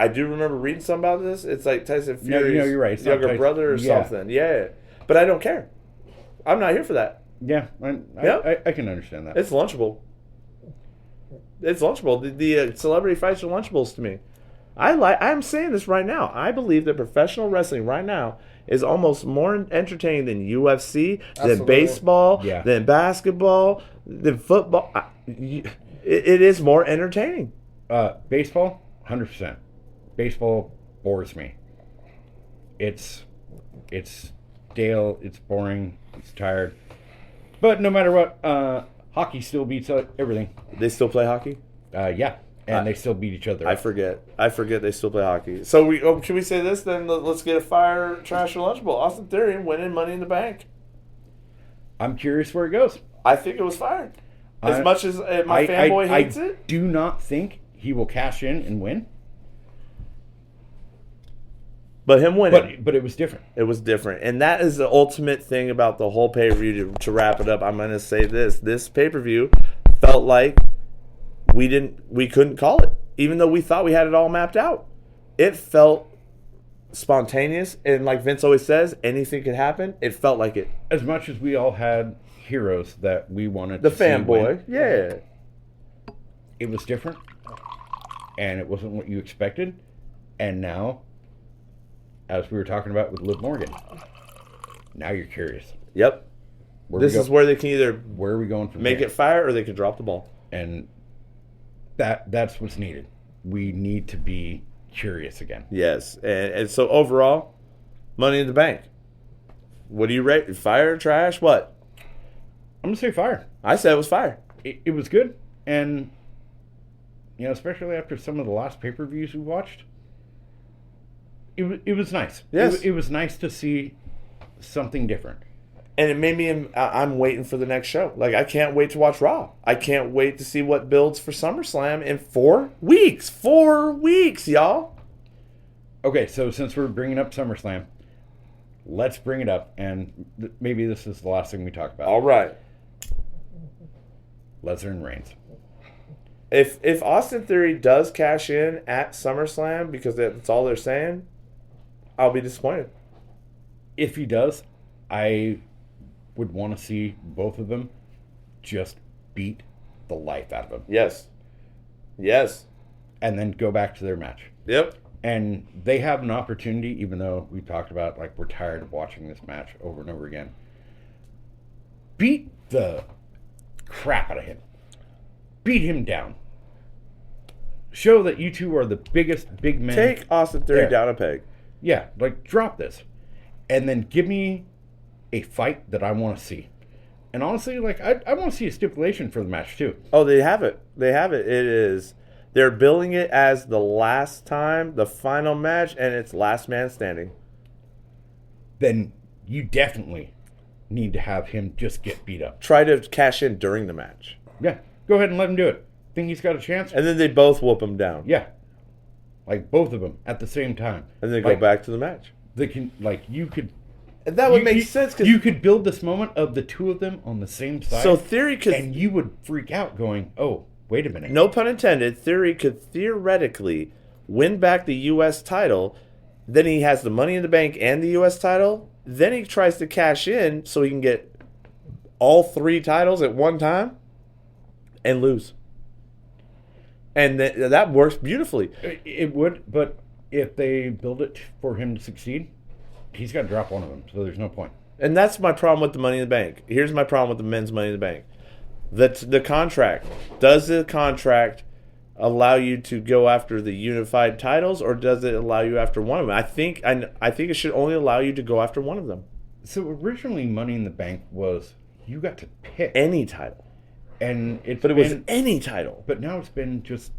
do remember reading something about this. It's like Tyson Fury's you're right. It's younger brother or something. Yeah, but I don't care. I'm not here for that. Yeah, I can understand that. It's lunchable. It's lunchable. The celebrity fights are lunchables to me. I'm saying this right now. I believe that professional wrestling right now is almost more entertaining than UFC, than baseball, than basketball, than football. It is more entertaining. Baseball, 100%. Baseball bores me. It's stale. It's boring. It's tired. But no matter what, hockey still beats everything. They still play hockey? Yeah. And they still beat each other. I forget they still play hockey. So can we say this then? Let's get a fire, trash, or lunchable. Austin Theory winning Money in the Bank. I'm curious where it goes. I think it was fired. As much as my fanboy hates it. I do not think he will cash in and win. But him winning. But it was different. It was different. And that is the ultimate thing about the whole pay-per-view. To wrap it up, I'm going to say this. This pay-per-view felt like we couldn't call it. Even though we thought we had it all mapped out. It felt spontaneous. And like Vince always says, anything could happen. It felt like it. As much as we all had heroes that we wanted to see fanboy. win, Yeah. It was different. And it wasn't what you expected. And now, as we were talking about with Liv Morgan, now you're curious. Yep. This is where they can either where are we going from make there? it fire or they can drop the ball. And that's what's needed. We need to be curious again. Yes. And so overall, Money in the Bank. What do you rate? Fire, trash, what? I'm going to say fire. I said it was fire. It was good. And, especially after some of the last pay-per-views we watched, it was nice. Yes. It was nice to see something different. And it made me, I'm waiting for the next show. Like, I can't wait to watch Raw. I can't wait to see what builds for SummerSlam in 4 weeks. 4 weeks, y'all. Okay, so since we're bringing up SummerSlam, let's bring it up. And maybe this is the last thing we talk about. All right. Lesnar and Reigns. If Austin Theory does cash in at SummerSlam, because that's all they're saying, I'll be disappointed. If he does, I would want to see both of them just beat the life out of him. Yes. Yes. And then go back to their match. Yep. And they have an opportunity, even though we talked about, like, we're tired of watching this match over and over again. Beat the crap out of him. Beat him down. Show that you two are the biggest big men. Take Austin Theory down a peg. Yeah, like, drop this. And then give me a fight that I want to see. And honestly, like, I want to see a stipulation for the match, too. Oh, they have it. They have it. It is. They're billing it as the last time, the final match, and it's last man standing. Then you definitely need to have him just get beat up. Try to cash in during the match. Yeah, go ahead and let him do it. Think he's got a chance? And then they both whoop him down. Yeah. Like, both of them at the same time. And then go back to the match. They can, like, you could... And that would make sense. Cause you could build this moment of the two of them on the same side. So Theory could... And you would freak out going, oh, wait a minute. No pun intended. Theory could theoretically win back the U.S. title. Then he has the Money in the Bank and the U.S. title. Then he tries to cash in so he can get all 3 titles at one time and lose. And that works beautifully. It would, but if they build it for him to succeed, he's got to drop one of them, so there's no point. And that's my problem with the Money in the Bank. Here's my problem with the men's Money in the Bank. The contract. Does the contract allow you to go after the unified titles, or does it allow you after one of them? I think it should only allow you to go after one of them. So originally, Money in the Bank was you got to pick any title, and it was any title. But now it's been just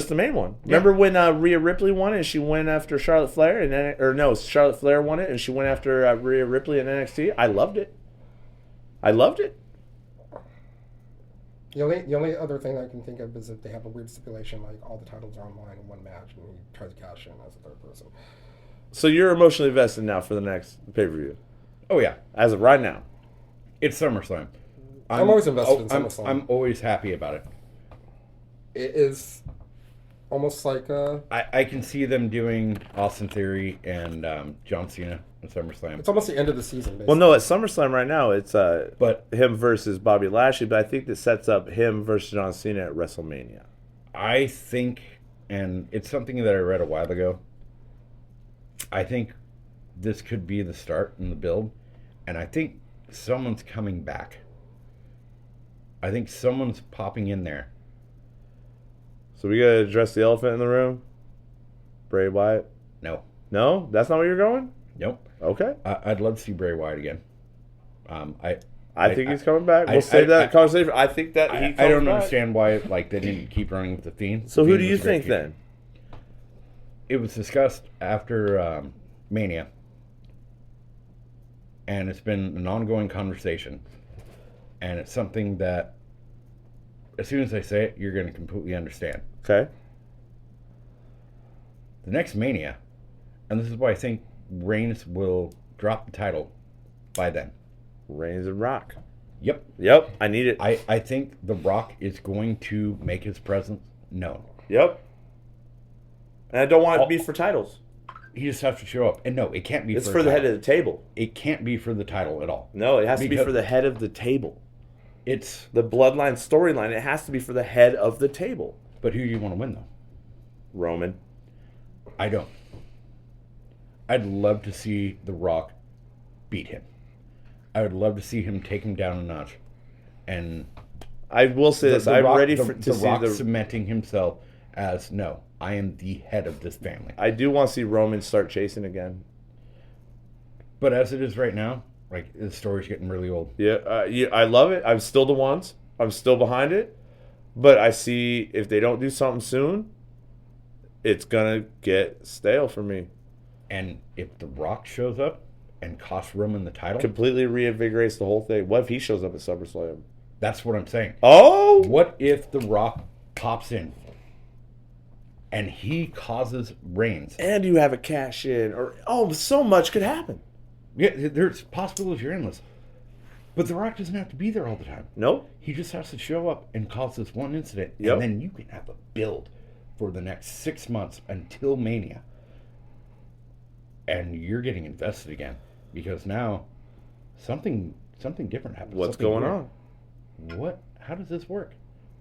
the main one. Yeah. Remember when Rhea Ripley won it and she went after Charlotte Flair, Charlotte Flair won it and she went after Rhea Ripley in NXT? I loved it. The only other thing I can think of is if they have a weird stipulation like all the titles are on the line in one match and he tries to cash in as a third person. So you're emotionally invested now for the next pay-per-view? Oh, yeah. As of right now. It's SummerSlam. I'm always invested in SummerSlam. I'm always happy about it. It is almost like I can see them doing Austin Theory and John Cena in SummerSlam. It's almost the end of the season, basically. Well, no, at SummerSlam right now, it's but him versus Bobby Lashley, but I think that sets up him versus John Cena at WrestleMania. I think, and it's something that I read a while ago, I think this could be the start in the build, and I think someone's coming back. I think someone's popping in there. So we gotta address the elephant in the room? Bray Wyatt? No. No? That's not where you're going? Nope. Okay. I'd love to see Bray Wyatt again. I think he's coming back. We'll save that conversation. I think that he comes I don't back. understand why they didn't keep running with the Fiend. So who do you think then? It was discussed after Mania. And it's been an ongoing conversation. And it's something that, as soon as I say it, you're going to completely understand. Okay. The next Mania, and this is why I think Reigns will drop the title by then. Reigns and Rock. Yep. I need it. I think The Rock is going to make his presence known. Yep. And I don't want it to be for titles. He just has to show up. And no, it can't be it's for the head of the table. It can't be for the title at all. No, it has to be for the head of the table. It's the bloodline storyline. It has to be for the head of the table. But who do you want to win, though? Roman. I don't. I'd love to see The Rock beat him. I would love to see him take him down a notch. And I will say this. I'm ready to see The Rock cementing himself as, no, I am the head of this family. I do want to see Roman start chasing again. But as it is right now, like, the story's getting really old. Yeah, I love it. I'm still the ones. I'm still behind it. But I see if they don't do something soon, it's going to get stale for me. And if The Rock shows up and costs Roman the title, completely reinvigorates the whole thing. What if he shows up at SummerSlam? That's what I'm saying. Oh! What if The Rock pops in and he causes Reigns? And you have a cash in. Or so much could happen. Yeah, there's possibilities are endless. But The Rock doesn't have to be there all the time. Nope. He just has to show up and cause this one incident. Yep. And then you can have a build for the next 6 months until Mania. And you're getting invested again. Because now something different happens. What's going on? How does this work?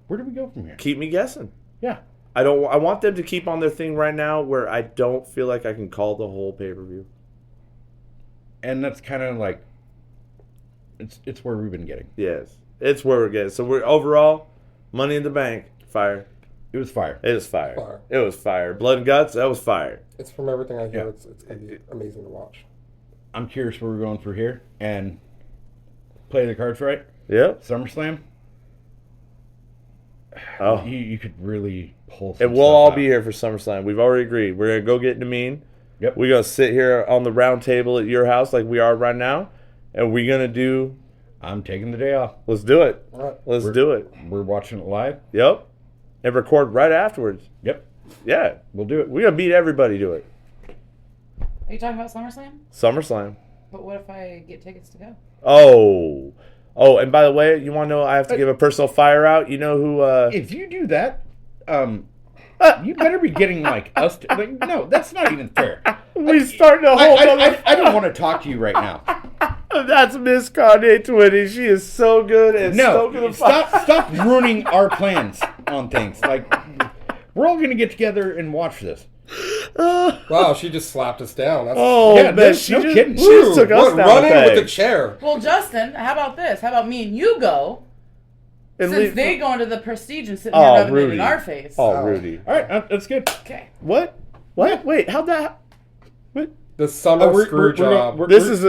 Where do we go from here? Keep me guessing. Yeah. I want them to keep on their thing right now where I don't feel like I can call the whole pay-per-view. And that's kind of like it's where we've been getting. Yes. It's where we're getting. So we're overall Money in the Bank, fire. It was fire. It was fire. It was fire. Blood and Guts, that was fire. It's from everything I hear, it's going to be amazing to watch. I'm curious where we're going for here, and play the cards right. Yep. SummerSlam. Oh, You could really pull some and we'll stuff all out. be here for SummerSlam. We've already agreed. We're gonna go get Nemean. Yep. We're gonna sit here on the round table at your house like we are right now, and we're gonna do. I'm taking the day off. Let's do it. All right. Let's do it. We're watching it live. Yep. And record right afterwards. Yep. Yeah. We'll do it. We're gonna beat everybody to it. Are you talking about SummerSlam? SummerSlam. But what if I get tickets to go? Oh, and by the way, you want to know? I have to give a personal fire out. You know who? If you do that, you better be getting like us. No, that's not even fair. We starting a whole. I don't want to talk to you right now. That's Miss Kanye Twitty. She is so good at stoking the fire. Stop ruining our plans on things. Like, we're all gonna get together and watch this. Wow, she just slapped us down. That's, Oh, Yeah, man, no she kidding. just took us down. running a with the peg. chair. Well, Justin, how about this? How about me and you go? And Since leave- they go into the prestige and sit Oh, here rubbing it Rudy. in our face. Oh, Rudy. All right, that's good. Okay. What? Wait, how'd that? What? The summer screw job. This is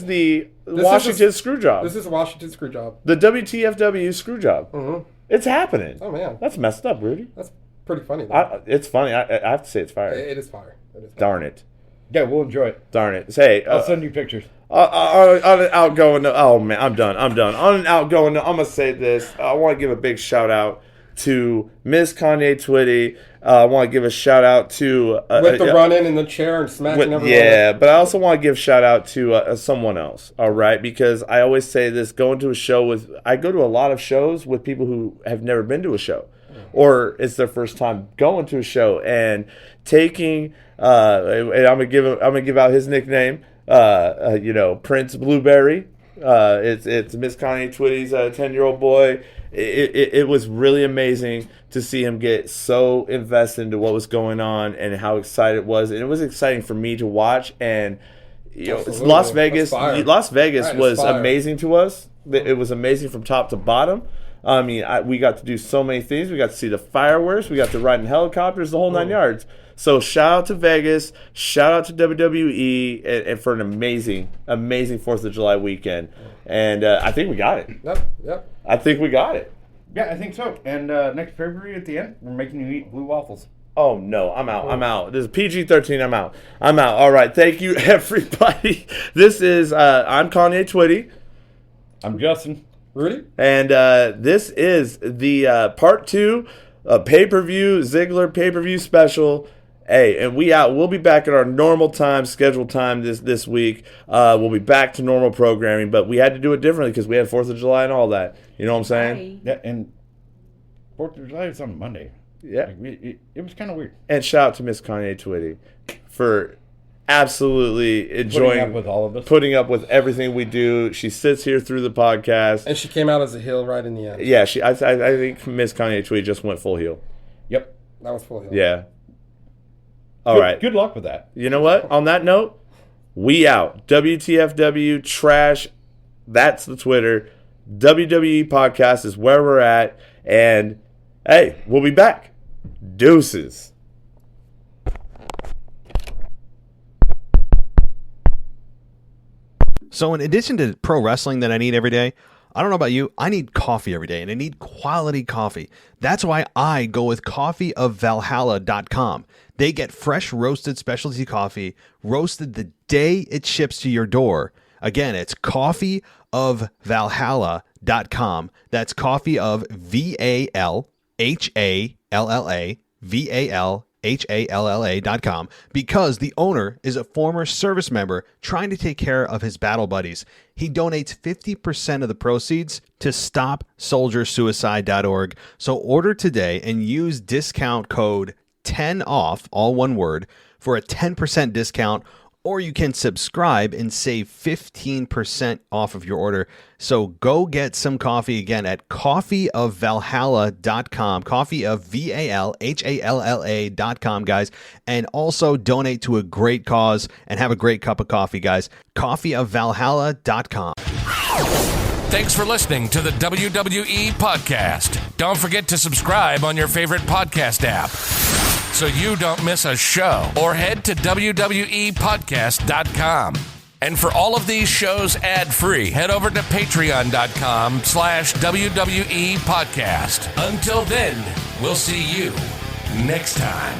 the Washington screw job. This is a Washington screw job. The WTFW screw job. Mm-hmm. It's happening. Oh man, That's messed up, Rudy. that's pretty funny. Though. It's funny. I have to say it's fire. It is fire. It is fire. Darn it. Yeah, we'll enjoy it. Darn it. Say, I'll send you pictures. on an outgoing note, oh man, I'm done. On an outgoing note, I'm gonna say this. I want to give a big shout out to Miss Kanye Twitty. I want to give a shout out to With the run-in in the chair and smacking everyone. yeah, but I also want to give shout out to someone else. All right, because I always say this: going to a show I go to a lot of shows with people who have never been to a show, or it's their first time going to a show, and taking. And I'm gonna give out his nickname. Prince Blueberry. It's Miss Kanye Twitty's 10-year-old boy. It was really amazing to see him get so invested into what was going on and how excited it was. And it was exciting for me to watch. And Absolutely. Las Vegas. That's fire. Las Vegas That is was fire. amazing to us. It was amazing from top to bottom. I mean, we got to do so many things. We got to see the fireworks. We got to ride in helicopters, the whole 9 yards. So shout out to Vegas. Shout out to WWE and for an amazing 4th of July weekend. And I think we got it. Yep. I think we got it. Yeah, I think so. And next February at the end, we're making you eat blue waffles. Oh, no. I'm out. This is PG-13. I'm out. All right. Thank you, everybody. This is, I'm Kanye Twitty. I'm Justin. Rudy? And this is the part 2 pay-per-view, Ziggler pay-per-view special. Hey, and we out. We'll be back at our normal time, scheduled time this week. We'll be back to normal programming, but we had to do it differently because we had 4th of July and all that. You know what I'm saying? Yeah, and 4th of July is on Monday. Yeah. Like, it was kind of weird. And shout out to Miss Kanye Twitty for absolutely enjoying Putting up with all of us. putting up with everything we do. She sits here through the podcast. And she came out as a heel right in the end. Yeah, I think Miss Kanye Twitty just went full heel. Yep. That was full heel. Yeah. All right. Good luck with that. You know what? On that note, we out. WTFW trash. That's the Twitter. WWE podcast is where we're at. And hey, we'll be back. Deuces. So in addition to pro wrestling that I need every day, I don't know about you, I need coffee every day, and I need quality coffee. That's why I go with coffeeofvalhalla.com. They get fresh roasted specialty coffee, roasted the day it ships to your door. Again, it's coffeeofvalhalla.com. That's coffee of VALHALLA.com, because the owner is a former service member trying to take care of his battle buddies. He donates 50% of the proceeds to StopSoldierSuicide.org. So order today and use discount code 10OFF, all one word, for a 10% discount, or you can subscribe and save 15% off of your order. So go get some coffee again at coffeeofvalhalla.com, coffeeofvalhalla.com, guys, and also donate to a great cause and have a great cup of coffee, guys. coffeeofvalhalla.com. Thanks for listening to the WWE podcast. Don't forget to subscribe on your favorite podcast app. so you don't miss a show, or head to WWEpodcast.com. And for all of these shows ad-free, head over to patreon.com/WWE Podcast. Until then, we'll see you next time.